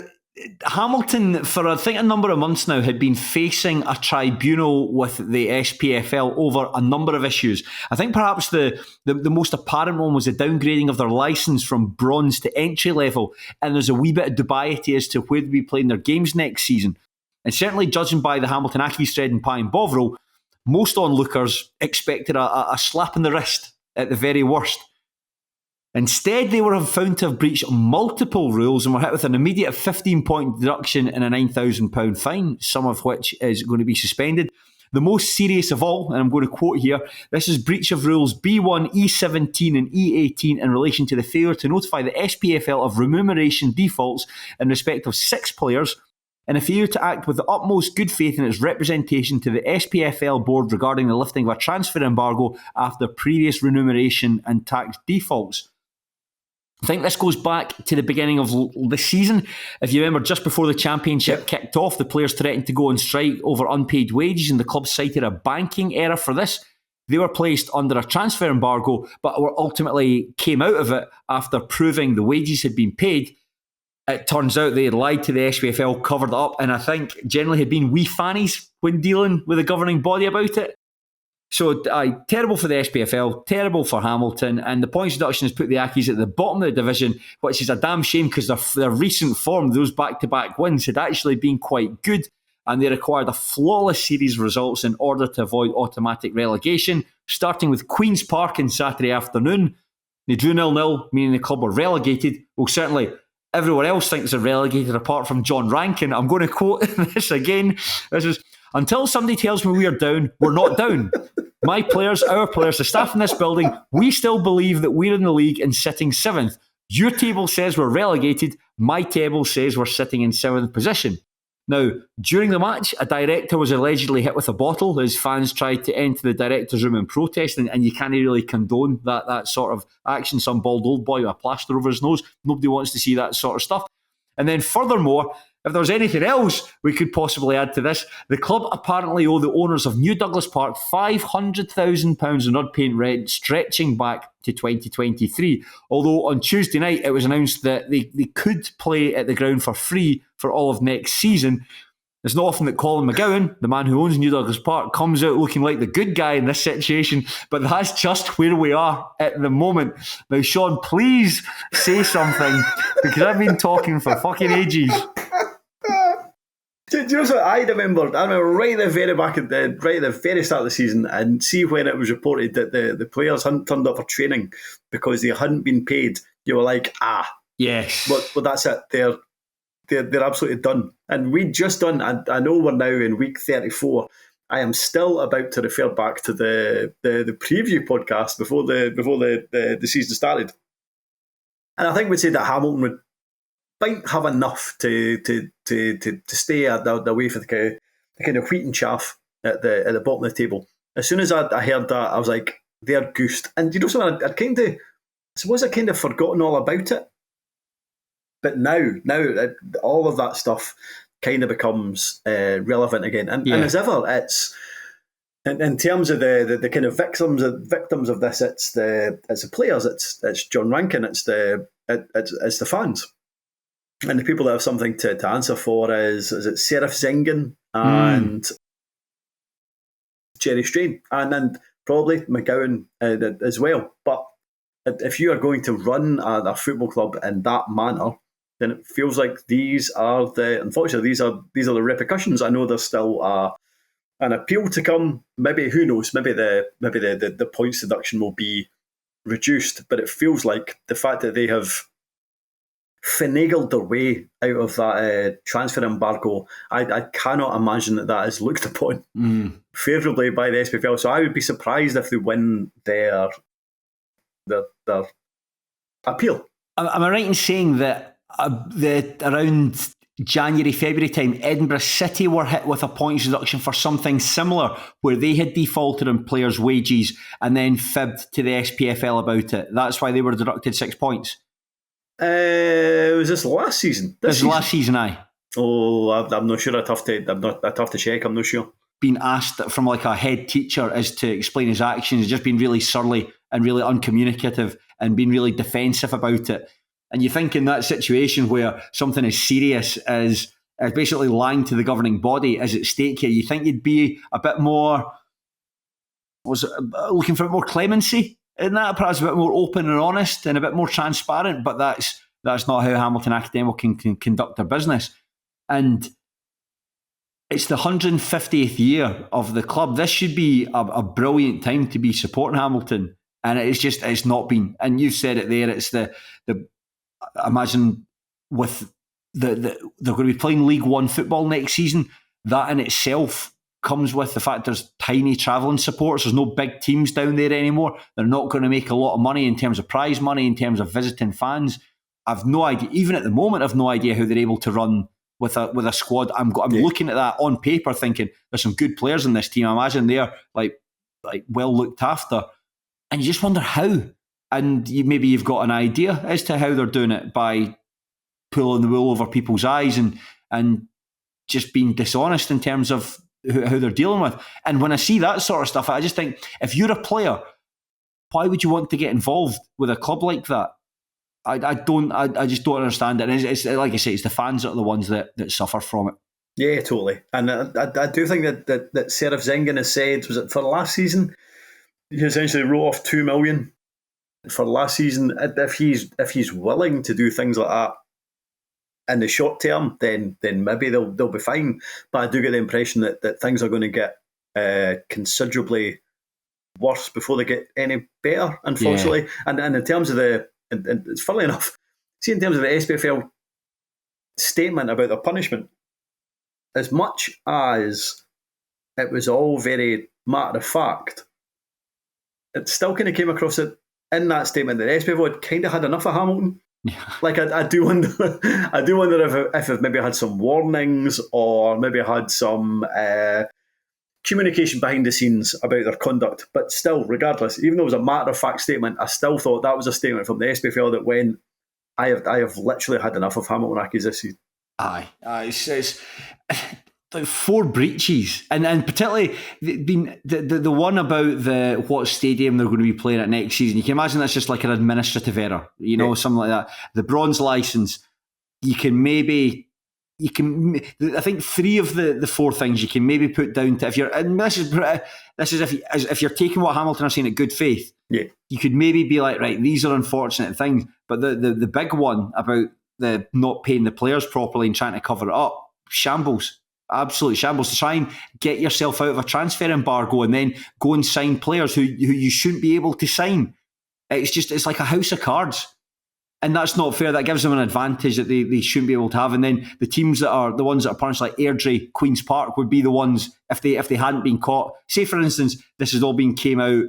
A: Hamilton, for I think a number of months now, had been facing a tribunal with the SPFL over a number of issues. I think perhaps the most apparent one was the downgrading of their licence from bronze to entry level, and there's a wee bit of dubiety as to where they'll be playing their games next season. And certainly judging by the Hamilton Accies thread in Pie and Bovril, most onlookers expected a slap in the wrist at the very worst. Instead, they were found to have breached multiple rules and were hit with an immediate 15-point deduction and a £9,000 fine, some of which is going to be suspended. The most serious of all, and I'm going to quote here, this is breach of rules B1, E17 and E18 in relation to the failure to notify the SPFL of remuneration defaults in respect of 6 players and a failure to act with the utmost good faith in its representation to the SPFL board regarding the lifting of a transfer embargo after previous remuneration and tax defaults. I think this goes back to the beginning of the season. If you remember, just before the championship kicked off, the players threatened to go on strike over unpaid wages, and the club cited a banking error for this. They were placed under a transfer embargo, but were ultimately came out of it after proving the wages had been paid. It turns out they had lied to the SPFL, covered it up, and I think generally had been wee fannies when dealing with the governing body about it. So, terrible for the SPFL, terrible for Hamilton, and the points deduction has put the Accies at the bottom of the division, which is a damn shame because their recent form, those back-to-back wins, had actually been quite good, and they required a flawless series of results in order to avoid automatic relegation, starting with Queen's Park on Saturday afternoon. They drew 0-0, meaning the club were relegated. Well, certainly everyone else thinks they're relegated apart from John Rankin. I'm going to quote this again. This is, "Until somebody tells me we are down, we're not down. My players, our players, the staff in this building, we still believe that we're in the league and sitting 7th. Your table says we're relegated. My table says we're sitting in 7th position." Now, during the match, a director was allegedly hit with a bottle as fans tried to enter the director's room in protest, and you can't really condone that sort of action. Some bald old boy with a plaster over his nose. Nobody wants to see that sort of stuff. And then furthermore, if there's anything else we could possibly add to this, the club apparently owe the owners of New Douglas Park £500,000 in unpaid rent stretching back to 2023. Although on Tuesday night it was announced that they could play at the ground for free for all of next season. It's not often that Colin McGuigan, the man who owns New Douglas Park, comes out looking like the good guy in this situation, but that's just where we are at the moment. Now, Shaughan, please say something, because I've been talking for fucking ages.
B: Do you know what I remember right at the very right at the very start of the season, and see when it was reported that the players hadn't turned up for training because they hadn't been paid. You were like,
A: yes,
B: but that's it. They're absolutely done. And we just done. I know we're now in week 34. I am still about to refer back to the preview podcast before the season started, and I think we'd say that Hamilton would might have enough to stay away for the kind of wheat and chaff at the bottom of the table. As soon as I heard that, I was like, they're goosed. And you know something, I suppose I kind of forgotten all about it. But now all of that stuff kind of becomes relevant again. And as ever, it's in terms of the kind of victims of this, it's the players, it's John Rankin, it's the fans. And the people that have something to answer for is it Seraph Zengen and Jerry Strain, and then probably McGuigan as well. But if you are going to run a football club in that manner, then it feels like unfortunately these are the repercussions. I know there's still an appeal to come. Maybe, who knows? Maybe the points deduction will be reduced. But it feels like the fact that they have finagled their way out of that transfer embargo, I cannot imagine that is looked upon favourably by the SPFL. So I would be surprised if they win their appeal.
A: Am I right in saying that around January, February time, Edinburgh City were hit with a points reduction for something similar, where they had defaulted on players' wages and then fibbed to the SPFL about it. That's why they were deducted 6 points.
B: Was this last season?
A: This last season, aye.
B: Oh, I'm not sure. I'd have to check. I'm not sure.
A: Being asked from like a head teacher as to explain his actions, just been really surly and really uncommunicative and being really defensive about it. And you think in that situation where something as serious as basically lying to the governing body is at stake here, you think you'd be a bit more, looking for a bit more clemency in that, perhaps a bit more open and honest and a bit more transparent, but that's not how Hamilton Academical can conduct their business. And it's the 150th year of the club. This should be a brilliant time to be supporting Hamilton, and it's not been. And you've said it there. It's the imagine with they're going to be playing League One football next season. That in itself comes with the fact there's tiny travelling supports. There's no big teams down there anymore. They're not going to make a lot of money in terms of prize money, in terms of visiting fans. I've no idea. Even at the moment, I've no idea how they're able to run with a squad. I'm looking at that on paper, thinking there's some good players in this team. I imagine they're like well looked after, and you just wonder how. And maybe you've got an idea as to how they're doing it by pulling the wool over people's eyes and just being dishonest in terms of how they're dealing with. And when I see that sort of stuff, I just think, if you're a player, why would you want to get involved with a club like that? I just don't understand it. And it's like I say, it's the fans that are the ones that suffer from it.
B: Yeah, totally. And I do think that Seraph Zengen has said, was it for last season, he essentially wrote off $2 million for last season. If he's willing to do things like that in the short term, then maybe they'll be fine. But I do get the impression that things are going to get considerably worse before they get any better, unfortunately. Yeah. And in terms of and it's funny enough, see, in terms of the SPFL statement about the punishment, as much as it was all very matter of fact, it still kind of came across it in that statement that SPFL had kind of had enough of Hamilton. Yeah. Like I do wonder if it maybe had some warnings or maybe had some communication behind the scenes about their conduct. But still, regardless, even though it was a matter-of-fact statement, I still thought that was a statement from the SPFL that when I have literally had enough of Hamilton Accies this season.
A: Aye. It's like 4 breaches. And particularly the one about what stadium they're going to be playing at next season. You can imagine that's just like an administrative error, something like that. The bronze licence, I think 3 of the 4 things you can maybe put down to, if you're, and this is if you're taking what Hamilton are saying at good faith, you could maybe be like, right, these are unfortunate things, but the big one about the not paying the players properly and trying to cover it up, shambles, absolute shambles, to try and get yourself out of a transfer embargo and then go and sign players who you shouldn't be able to sign. It's like a house of cards. And that's not fair. That gives them an advantage that they shouldn't be able to have. And then the teams that are the ones that are punished, like Airdrie, Queen's Park, would be the ones, if they hadn't been caught. Say, for instance, this has all came out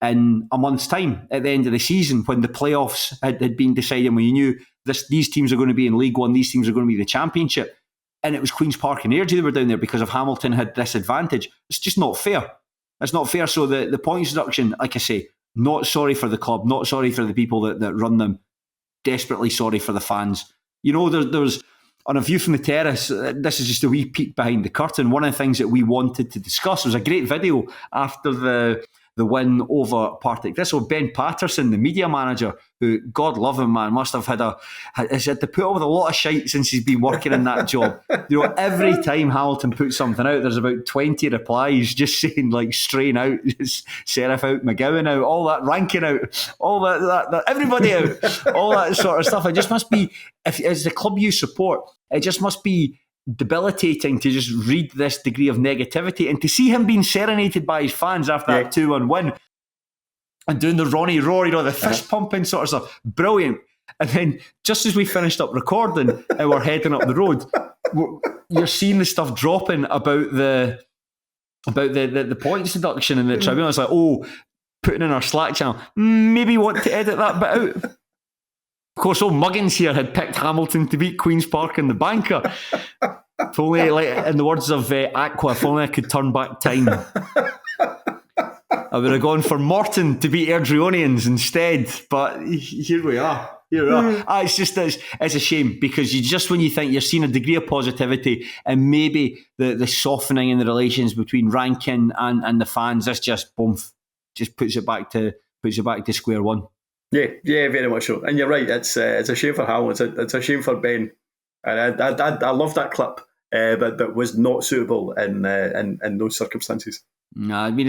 A: in a month's time at the end of the season when the playoffs had been decided, when you knew these teams are going to be in League One, these teams are going to be the Championship. And it was Queen's Park and Airdrie that were down there because of Hamilton had this advantage. It's just not fair. It's not fair. So the points deduction, like I say, not sorry for the club, not sorry for the people that run them. Desperately sorry for the fans. There was, on A View from the Terrace, this is just a wee peek behind the curtain. One of the things that we wanted to discuss was a great video after the win over Partick Thistle. Ben Patterson, the media manager, who, God love him, man, must have had to put up with a lot of shite since he's been working in that job. Every time Hamilton puts something out, there's about 20 replies just saying, like, strain out, Seraph out, McGuigan out, all that, ranking out, all that everybody out, all that sort of stuff. It just must be, if as the club you support, it just must be debilitating to just read this degree of negativity and to see him being serenaded by his fans after that 2-1 win and doing the Ronnie Roar, the fist pumping sort of stuff. Brilliant. And then just as we finished up recording and we're heading up the road, you're seeing the stuff dropping about the points deduction in the tribunal. It's like, putting in our Slack channel, maybe want to edit that bit out. Of course, old Muggins here had picked Hamilton to beat Queen's Park in the banker. If only, like in the words of Aqua, if only I could turn back time, I would have gone for Morton to beat Erdrionians instead. But here we are. It's a shame, because you just, when you think you're seeing a degree of positivity and maybe the softening in the relations between Rankin and the fans, this just puts it back to square one.
B: Yeah, very much so. And you're right. It's a shame for Hal. It's a shame for Ben. And I love that clip, but was not suitable in those circumstances.
A: No, I mean,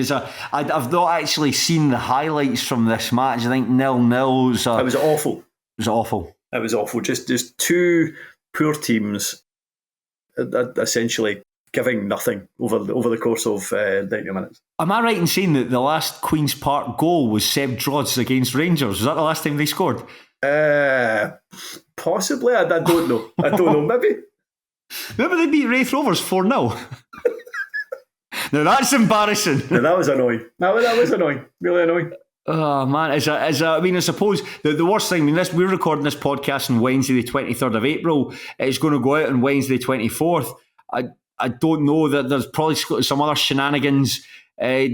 A: I've not actually seen the highlights from this match. I think 0-0.
B: It was awful.
A: It was awful.
B: It was awful. Just two poor teams, essentially giving nothing over the course of 90 minutes.
A: Am I right in saying that the last Queen's Park goal was Seb Drodds against Rangers? Was that the last time they scored?
B: Possibly. I don't know. I don't know. Maybe.
A: Remember they beat Raith Rovers 4-0? Now that's embarrassing.
B: Now that was annoying. That was annoying. Really annoying.
A: Oh man, I mean, I suppose the worst thing. I mean, we're recording this podcast on Wednesday, the 23rd of April. It's going to go out on Wednesday, 24th. I don't know, that there's probably some other shenanigans.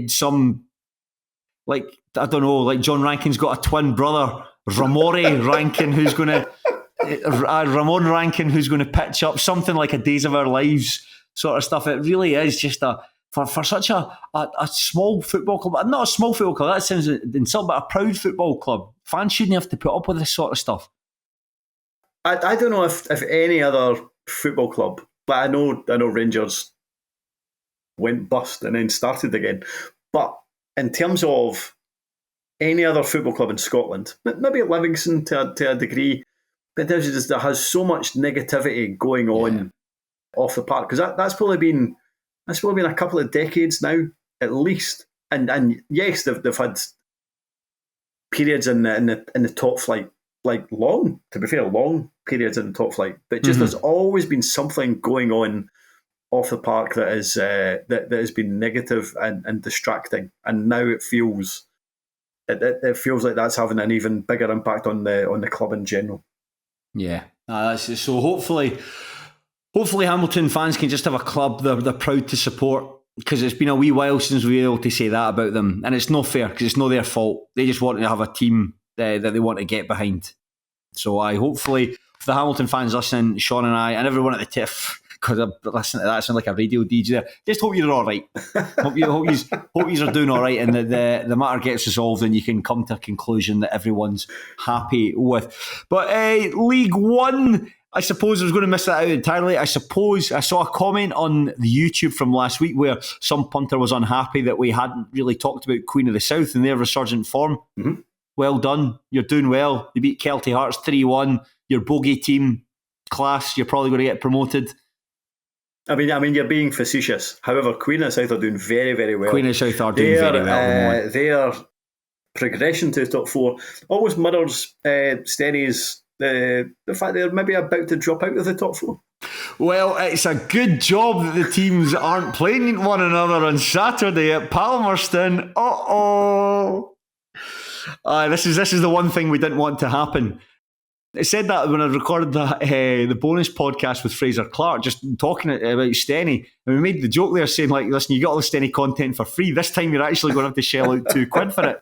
A: Some, like, I don't know, like John Rankin's got a twin brother, Ramon Rankin, who's going to pitch up, something like a Days of Our Lives sort of stuff. It really is just for such a small football club, not a small football club, that sounds insulting, but a proud football club. Fans shouldn't have to put up with this sort of stuff.
B: I don't know if any other football club, but I know Rangers went bust and then started again. But in terms of any other football club in Scotland, maybe Livingston to a degree, but there has so much negativity going on off the park, because that's probably been a couple of decades now at least. And yes, they've had periods in the top flight, like long periods in the top flight, but just there's always been something going on off the park that is that has been negative and distracting, and now it feels like that's having an even bigger impact on the club in general. Yeah,
A: that's it. So hopefully Hamilton fans can just have a club they're proud to support, because it's been a wee while since we were able to say that about them, and it's not fair because it's not their fault. They just want to have a team that they want to get behind. So hopefully the Hamilton fans listening, Shaughan and I, and everyone at the TIFF, because I'm listening to that, I sound like a radio DJ there. Just hope you're all right. hope you are doing all right, and that the matter gets resolved, and you can come to a conclusion that everyone's happy with. But League One, I suppose I was going to miss that out entirely. I suppose I saw a comment on the YouTube from last week where some punter was unhappy that we hadn't really talked about Queen of the South and their resurgent form. Mm-hmm. Well done. You're doing well. You beat Kelty Hearts 3-1. Your bogey team, class. You're probably going to get promoted.
B: I mean, you're being facetious. However, Queen of the South are doing very, very well.
A: Queen of the South are doing very well.
B: Their progression to the top four almost mirrors Stenny's. The fact they're maybe about to drop out of the top four.
A: Well, it's a good job that the teams aren't playing one another on Saturday at Palmerston. This is the one thing we didn't want to happen. I said that when I recorded the bonus podcast with Fraser Clark, just talking about Stenny, and we made the joke there saying, like, listen, you got all the Stenny content for free. This time you're actually going to have to shell out £2 for it.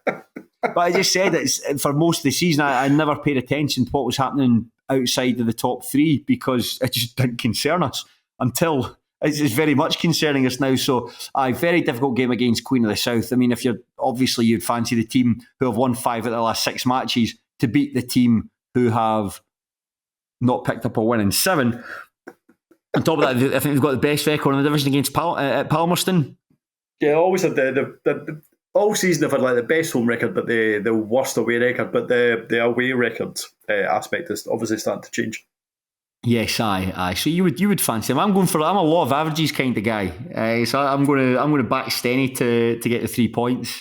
A: But I just said it's for most of the season. I never paid attention to what was happening outside of the top three because it just didn't concern us until it's very much concerning us now. So a very difficult game against Queen of the South. I mean, if you'd fancy the team who have won 5 of the last 6 matches to beat the team who have not picked up a win in 7. On top of that, I think they've got the best record in the division against Palmerston.
B: Yeah, always had the all season they've had like the best home record, but the worst away record. But the away record aspect is obviously starting to change.
A: Yes, aye. So you would fancy him. I'm a law of averages kind of guy. So I'm going to back Stenny to get the 3 points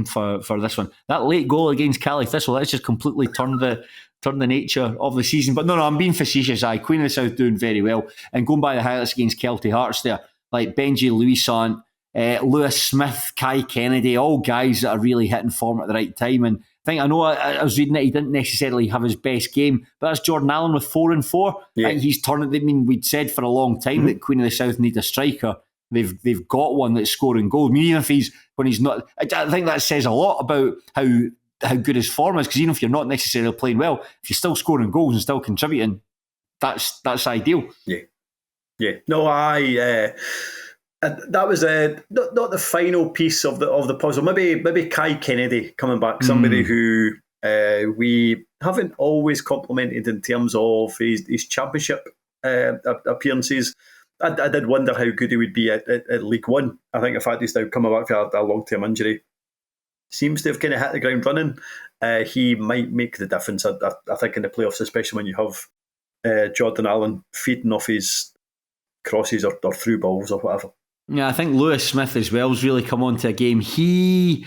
A: for this one. That late goal against Cali Thistle, that's just completely turned the nature of the season. But no, I'm being facetious. Queen of the South doing very well, and going by the highlights against Kelty Hearts there, like Benji Louisant, Lewis Smith, Kai Kennedy, all guys that are really hitting form at the right time. And think I know I was reading that he didn't necessarily have his best game, but that's Jordan Allen with 4 and 4.
B: Yeah.
A: He's turning. I mean, we'd said for a long time that Queen of the South need a striker. They've got one that's scoring goals. I mean, even if when he's not, I think that says a lot about how good his form is. Because even if you're not necessarily playing well, if you're still scoring goals and still contributing, that's ideal.
B: Yeah. No, that was not the final piece of the puzzle. Maybe Kai Kennedy coming back, somebody who we haven't always complimented in terms of his championship appearances. I did wonder how good he would be at League One. I think the fact he's now coming back from a long-term injury seems to have kind of hit the ground running. He might make the difference, I think, in the playoffs, especially when you have Jordan Allen feeding off his crosses or through balls or whatever.
A: Yeah, I think Lewis Smith as well has really come onto a game. He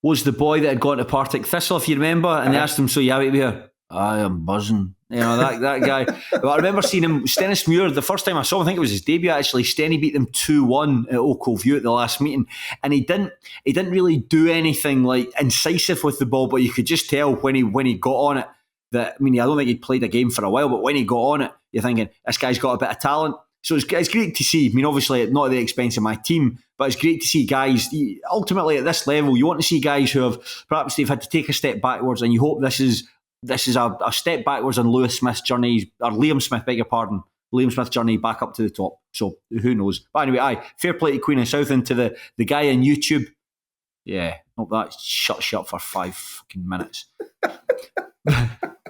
A: was the boy that had gone to Partick Thistle, if you remember, and they asked him, so you happy to be here? I am buzzing. You know, that guy. Well, I remember seeing him, Stennismuir, the first time I saw him, I think it was his debut actually. Stenny beat them 2-1 at Oakville View at the last meeting. And he didn't really do anything like incisive with the ball, but you could just tell when he got on it that, I mean, I don't think he'd played a game for a while, but when he got on it, you're thinking, this guy's got a bit of talent. So it's great to see. I mean, obviously, not at the expense of my team, but it's great to see guys, ultimately at this level, you want to see guys who have, perhaps they've had to take a step backwards, and you hope this is a step backwards on Lewis Smith's journey, or Liam Smith, beg your pardon, Liam Smith's journey back up to the top. So who knows? But anyway, fair play to Queen of South, and to the guy on YouTube. Yeah, hope that shuts you up for 5 fucking minutes.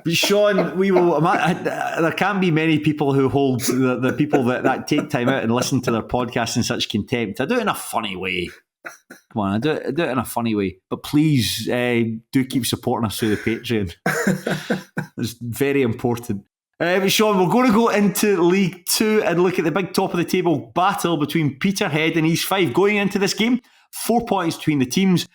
A: But Shaughan, we will. There can't be many people who hold the people that take time out and listen to their podcast in such contempt. I do it in a funny way. Come on, I do it in a funny way. But please do keep supporting us through the Patreon. It's very important. But Shaughan, we're going to go into League 2 and look at the big top of the table battle between Peterhead and East Fife. Going into this game, 4 points between the teams.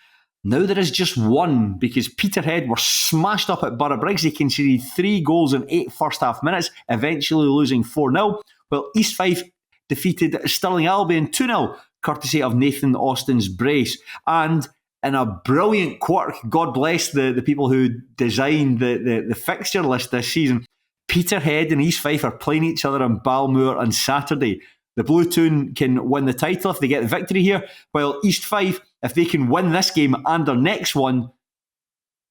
A: Now there is just one, because Peterhead were smashed up at Borough Briggs. They conceded 3 goals in 8 first half minutes, eventually losing 4-0, while East Fife defeated Stirling Albion 2-0, courtesy of Nathan Austin's brace. And in a brilliant quirk, God bless the people who designed the fixture list this season, Peterhead and East Fife are playing each other in Balmoor on Saturday. The Blue Toon can win the title if they get the victory here, while East Fife, if they can win this game and their next one,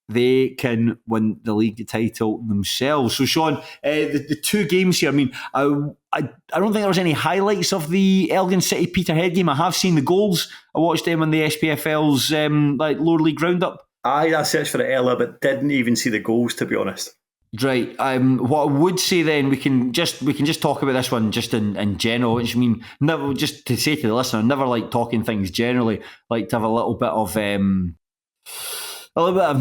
A: they can win the league title themselves. So, Shaughan, the 2 games here, I mean, I don't think there was any highlights of the Elgin City Peterhead game. I have seen the goals. I watched them on the SPFL's lower league roundup.
B: I searched for it earlier, but didn't even see the goals, to be honest.
A: Right. What I would say then, we can just talk about this one just in general. Which I mean, never, just to say to the listener, never like talking things generally. Like to have a little bit of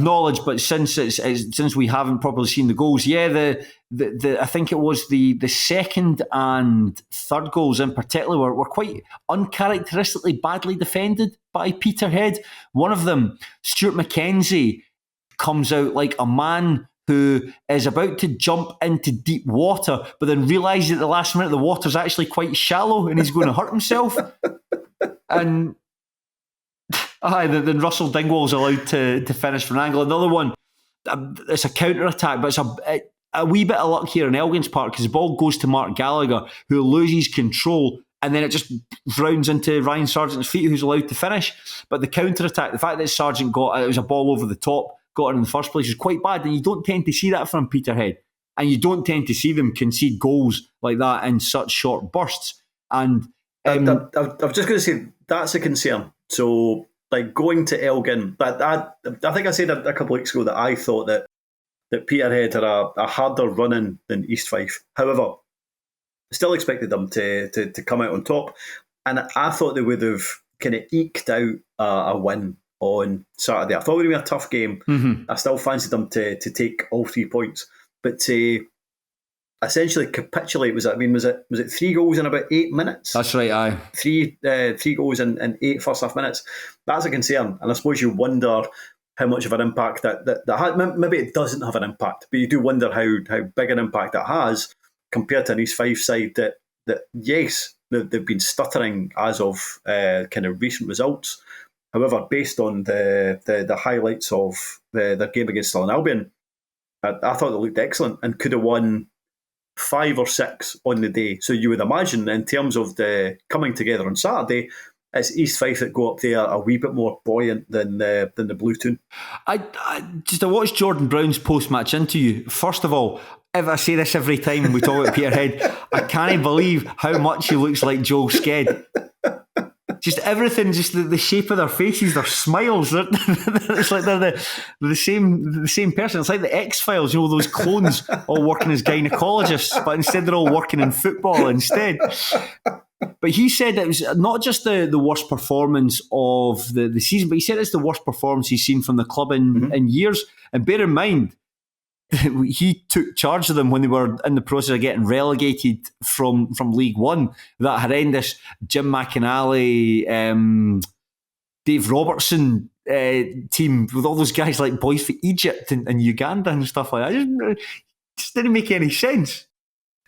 A: knowledge. But since we haven't properly seen the goals, yeah, the I think it was the second and third goals in particular were quite uncharacteristically badly defended by Peterhead. One of them, Stuart McKenzie, comes out like a man who is about to jump into deep water, but then realises at the last minute the water's actually quite shallow and he's going to hurt himself. And then Russell Dingwall's allowed to finish from an angle. Another one, it's a counter-attack, but it's a wee bit of luck here in Elgin's part, because the ball goes to Mark Gallagher, who loses control, and then it just rounds into Ryan Sargent's feet, who's allowed to finish. But the counter-attack, the fact that Sargent got it was a ball over the top, got it in the first place, is quite bad, and you don't tend to see that from Peterhead, and you don't tend to see them concede goals like that in such short bursts. And
B: I'm just going to say that's a concern. So, like going to Elgin, but I think I said a couple of weeks ago that I thought that Peterhead had a harder running than East Fife. However, still expected them to come out on top, and I thought they would have kind of eked out a win on Saturday. I thought it would be a tough game. Mm-hmm. I still fancied them to take all 3 points, but to essentially capitulate, was it 3 goals in about 8 minutes?
A: That's right, aye.
B: Three goals in 8 first half minutes. That's a concern, and I suppose you wonder how much of an impact that had. Maybe it doesn't have an impact, but you do wonder how big an impact that has compared to an East Fife side that yes, they've been stuttering as of kind of recent results. However, based on the highlights of their game against Stirling Albion, I thought they looked excellent and could have won 5 or 6 on the day. So you would imagine, in terms of the coming together on Saturday, it's East Fife that go up there a wee bit more buoyant than the Blue Toon.
A: I watched Jordan Brown's post-match interview. First of all, if I say this every time we talk about Peterhead, I can't believe how much he looks like Joel Sked. Just everything, just the shape of their faces, their smiles. It's like they're the same person. It's like the X-Files, those clones all working as gynecologists, but instead they're all working in football instead. But he said it was not just the worst performance of the season, but he said it's the worst performance he's seen from the club in years. And bear in mind, he took charge of them when they were in the process of getting relegated from League One. That horrendous Jim McInally, Dave Robertson team with all those guys like boys for Egypt and Uganda and stuff like that. It just didn't make any sense.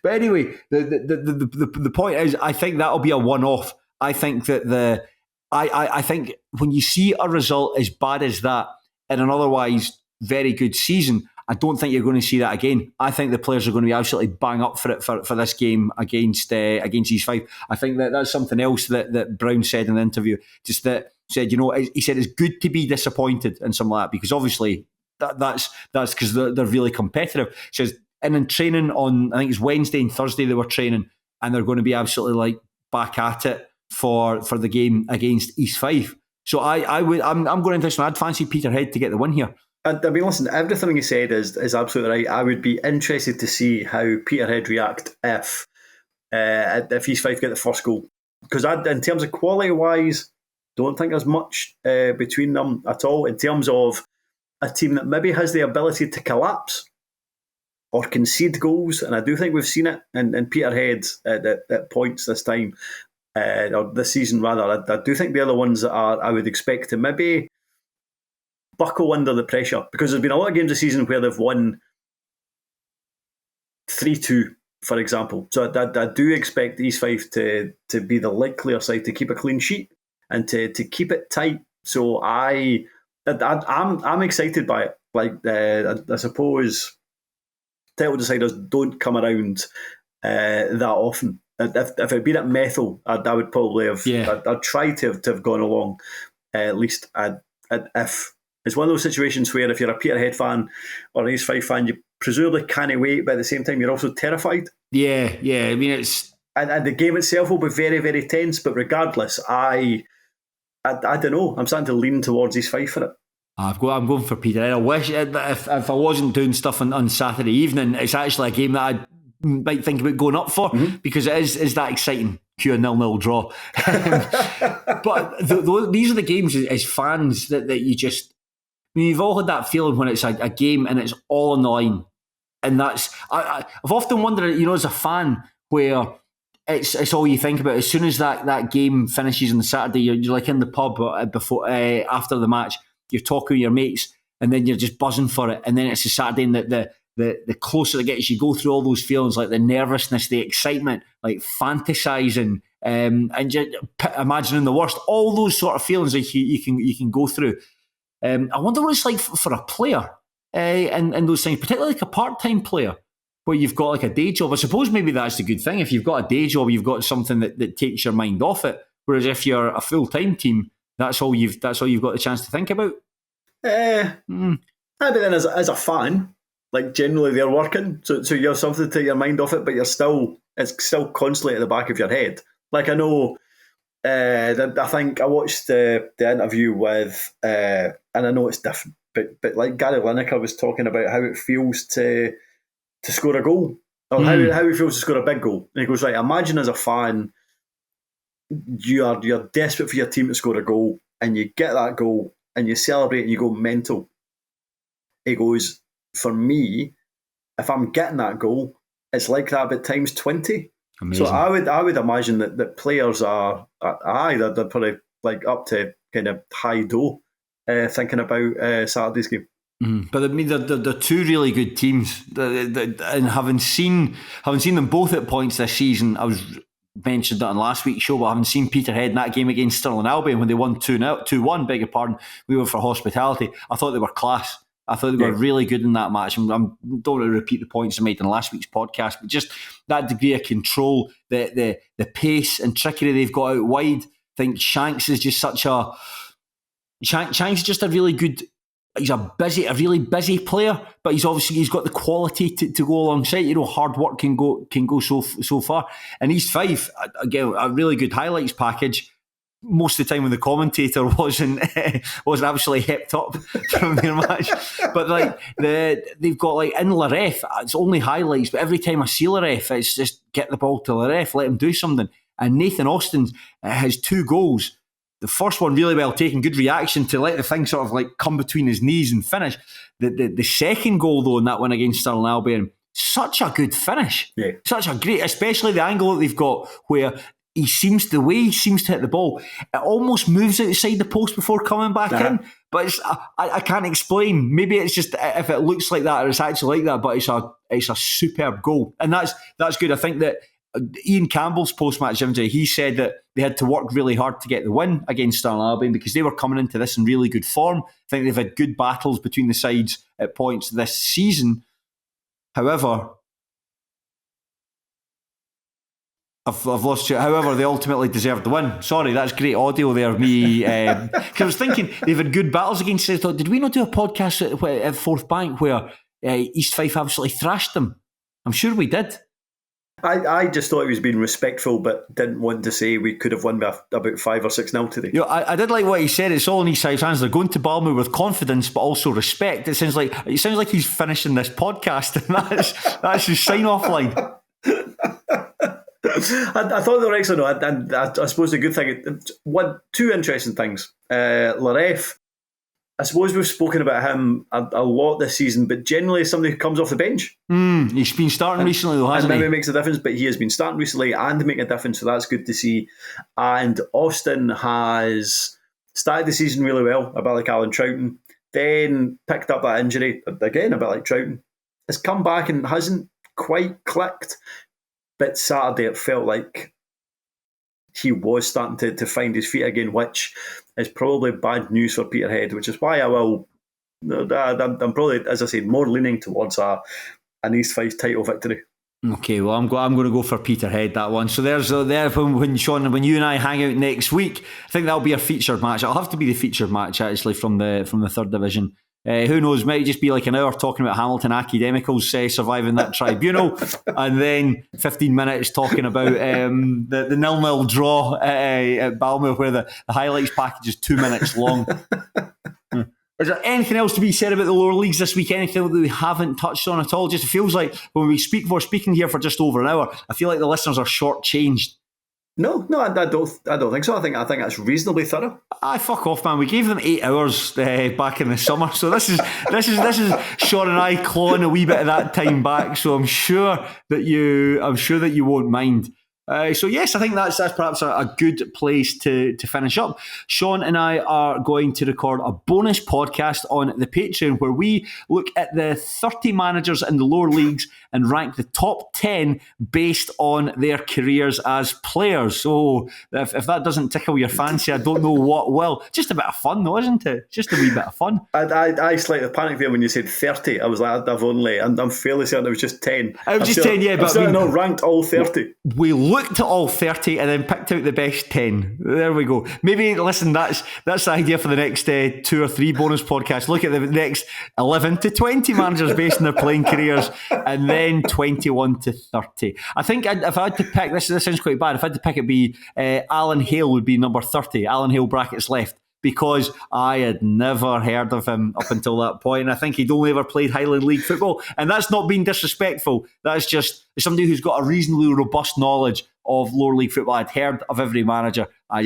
A: But anyway, the point is, I think that'll be a one-off. I think that I think when you see a result as bad as that in an otherwise very good season, I don't think you're going to see that again. I think the players are going to be absolutely bang up for it for this game against East Fife. I think that's something else that Brown said in the interview. Just that said, he said it's good to be disappointed and something like that, because obviously that's because they're really competitive. He says, and in training on, I think it's Wednesday and Thursday they were training, and they're going to be absolutely like back at it for the game against East Fife. So I'm going into this one. I'd fancy Peterhead to get the win here.
B: I mean, listen, everything you said is absolutely right. I would be interested to see how Peterhead react if East Fife get the first goal. Because in terms of quality-wise, don't think there's much between them at all. In terms of a team that maybe has the ability to collapse or concede goals, and I do think we've seen it in Peterhead at points this time, or this season rather. I do think they're the ones that I would expect to maybe buckle under the pressure, because there's been a lot of games this season where they've won 3-2, for example. So I do expect East Fife to be the likelier side to keep a clean sheet and to keep it tight. So I'm excited by it. Like I suppose title deciders don't come around that often. If it'd been at Methil, I would probably have. Yeah. I'd try to have gone along. At least if. It's one of those situations where if you're a Peterhead fan or an East Fife fan, you presumably can't wait, but at the same time, you're also terrified.
A: Yeah. I mean, it's...
B: And the game itself will be very, very tense, but regardless, I don't know. I'm starting to lean towards East Fife for it.
A: I'm going for Peterhead. I wish if I wasn't doing stuff on Saturday evening, it's actually a game that I might think about going up for, because it is that exciting. Cue a 0-0 draw. But these are the games as fans that you just... I mean, you've all had that feeling when it's a game and it's all on the line. And that's... I've often wondered, as a fan, where it's all you think about. As soon as that game finishes on Saturday, you're like in the pub before after the match, you're talking with your mates, and then you're just buzzing for it. And then it's a Saturday, and the closer it gets, you go through all those feelings, like the nervousness, the excitement, like fantasising, and just imagining the worst. All those sort of feelings that you can go through. I wonder what it's like for a player and those things, particularly like a part-time player where you've got like a day job. I suppose maybe that's the good thing. If you've got a day job, you've got something that takes your mind off it. Whereas if you're a full-time team, that's all you've got the chance to think about.
B: But then as a fan, like generally they're working, so you have something to take your mind off it, but it's still constantly at the back of your head. Like I know. I think I watched the interview with, and I know it's different, but like Gary Lineker was talking about how it feels to score a goal, or how it feels to score a big goal. And he goes, right, imagine as a fan, you're desperate for your team to score a goal, and you get that goal, and you celebrate, and you go mental. He goes, for me, if I'm getting that goal, it's like that, but times 20. Amazing. So I would imagine that players are they're probably like up to kind of high dough thinking about Saturday's game.
A: But I mean, they're two really good teams, and having seen them both at points this season, I was mentioned it on last week's show, but having seen Peterhead in that game against Stirling Albion when they won 2-1, beg your pardon, we went for hospitality. I thought they were class. I thought they were really good in that match. I don't want to repeat the points I made in last week's podcast, but just that degree of control, the pace and trickery they've got out wide. I think Shanks is just Shanks is just a really good. He's a really busy player, but he's got the quality to go alongside. Hard work can go so far. And East Fife, again, a really good highlights package. Most of the time when the commentator wasn't absolutely hipped up from their match, but they've got in Raith, it's only highlights. But every time I see Raith, it's just get the ball to Raith, let him do something. And Nathan Austin has 2 goals. The first one really well taken, good reaction to let the thing sort of come between his knees and finish. The second goal though in that one against Stirling Albion, such a good finish, such a great, especially the angle that they've got where. The way he seems to hit the ball, it almost moves outside the post before coming back in. But I can't explain. Maybe it's just if it looks like that or it's actually like that. But it's a superb goal, and that's good. I think that Ian Campbell's post-match interview, he said that they had to work really hard to get the win against Stirling Albion because they were coming into this in really good form. I think they've had good battles between the sides at points this season. However, I've lost you. However, they ultimately deserved the win. Sorry, that's great audio there. Me, because I was thinking they've had good battles against. I thought, did we not do a podcast at Forth Bank where East Fife absolutely thrashed them? I'm sure we did.
B: I just thought he was being respectful, but didn't want to say we could have won by about 5 or 6-0 today.
A: I did like what he said. It's all in East Fife's hands. They're going to Balmu with confidence, but also respect. It sounds like he's finishing this podcast, and that's his sign-off line.
B: I thought they were excellent, and I suppose the good thing, two interesting things. Raith, I suppose we've spoken about him a lot this season, but generally somebody who comes off the bench.
A: He's been starting recently though, hasn't he?
B: And maybe makes a difference, but he has been starting recently and making a difference, so that's good to see. And Austin has started the season really well, a bit like Alan Troughton, then picked up that injury, again a bit like Troughton, has come back and hasn't quite clicked. But Saturday, it felt like he was starting to find his feet again, which is probably bad news for Peterhead, which is why I'm probably, as I said, more leaning towards an East Fife title victory.
A: Okay, well, I'm going to go for Peterhead, that one. So there's when Shaughan, when you and I hang out next week, I think that'll be a featured match. It'll have to be the featured match actually from the third division. Who knows, might just be like an hour talking about Hamilton Academicals surviving that tribunal, and then 15 minutes talking about the 0-0 draw at Balmu, where the highlights package is 2 minutes long. Is there anything else to be said about the lower leagues this week? Anything that we haven't touched on at all? Just it feels like when we're speaking here for just over an hour, I feel like the listeners are shortchanged.
B: No, I don't think so. I think that's reasonably thorough.
A: Fuck off, man. We gave them 8 hours back in the summer, so this is Shaughan and I clawing a wee bit of that time back. So I'm sure that you won't mind. So yes, I think that's perhaps a good place to finish up. Shaughan and I are going to record a bonus podcast on the Patreon where we look at the 30 managers in the lower leagues and rank the top 10 based on their careers as players. So if that doesn't tickle your fancy, I don't know what will. Just a bit of fun though, isn't it? Just a wee bit of fun.
B: I slightly panicked there when you said 30. I was like, I'm fairly certain it was just 10.
A: It was just 10, yeah. But
B: I'm not ranked all 30.
A: We looked at all 30 and then picked out the best 10. There we go. Maybe, listen, that's the idea for the next 2 or 3 bonus podcasts. Look at the next 11 to 20 managers based on their playing careers, and then 21 to 30. I think if I had to pick, this sounds quite bad, if I had to pick, it'd be Alan Hale would be number 30. Alan Hale brackets left. Because I had never heard of him up until that point. I think he'd only ever played Highland League football. And that's not being disrespectful. That's just somebody who's got a reasonably robust knowledge of lower league football. I'd heard of every manager. I'd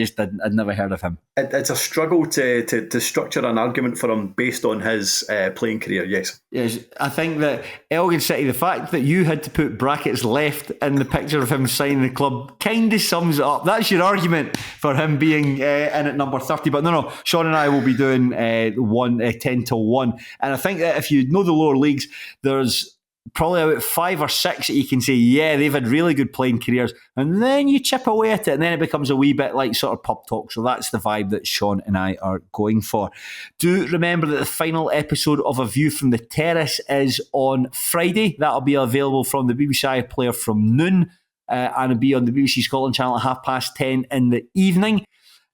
A: never heard of him.
B: It's a struggle to structure an argument for him based on his playing career, yes. Yes,
A: I think that Elgin City, the fact that you had to put brackets left in the picture of him signing the club kind of sums it up. That's your argument for him being in at number 30. But no, Shaughan and I will be doing 10 till 1. And I think that if you know the lower leagues, there's probably about 5 or 6 that you can say, yeah, they've had really good playing careers. And then you chip away at it, and then it becomes a wee bit like sort of pub talk. So that's the vibe that Shaughan and I are going for. Do remember that the final episode of A View from the Terrace is on Friday. That'll be available from the BBC iPlayer from noon, and it'll be on the BBC Scotland channel at 10:30 in the evening.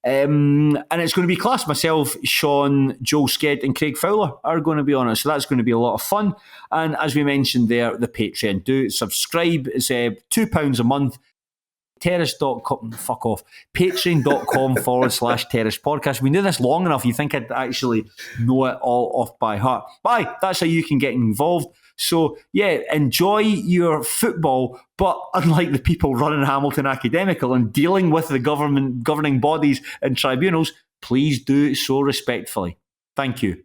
A: And it's going to be class. Myself, Shaughan, Joel Sked and Craig Fowler are going to be on it. So that's going to be a lot of fun. And as we mentioned there, the Patreon. Do subscribe. It's £2 a month. Terrace.com, fuck off. Patreon.com/Terrace podcast. We do this long enough, you think I'd actually know it all off by heart. But that's how you can get involved. So, yeah, enjoy your football, but unlike the people running Hamilton Academical and dealing with the governing bodies and tribunals, please do so respectfully. Thank you.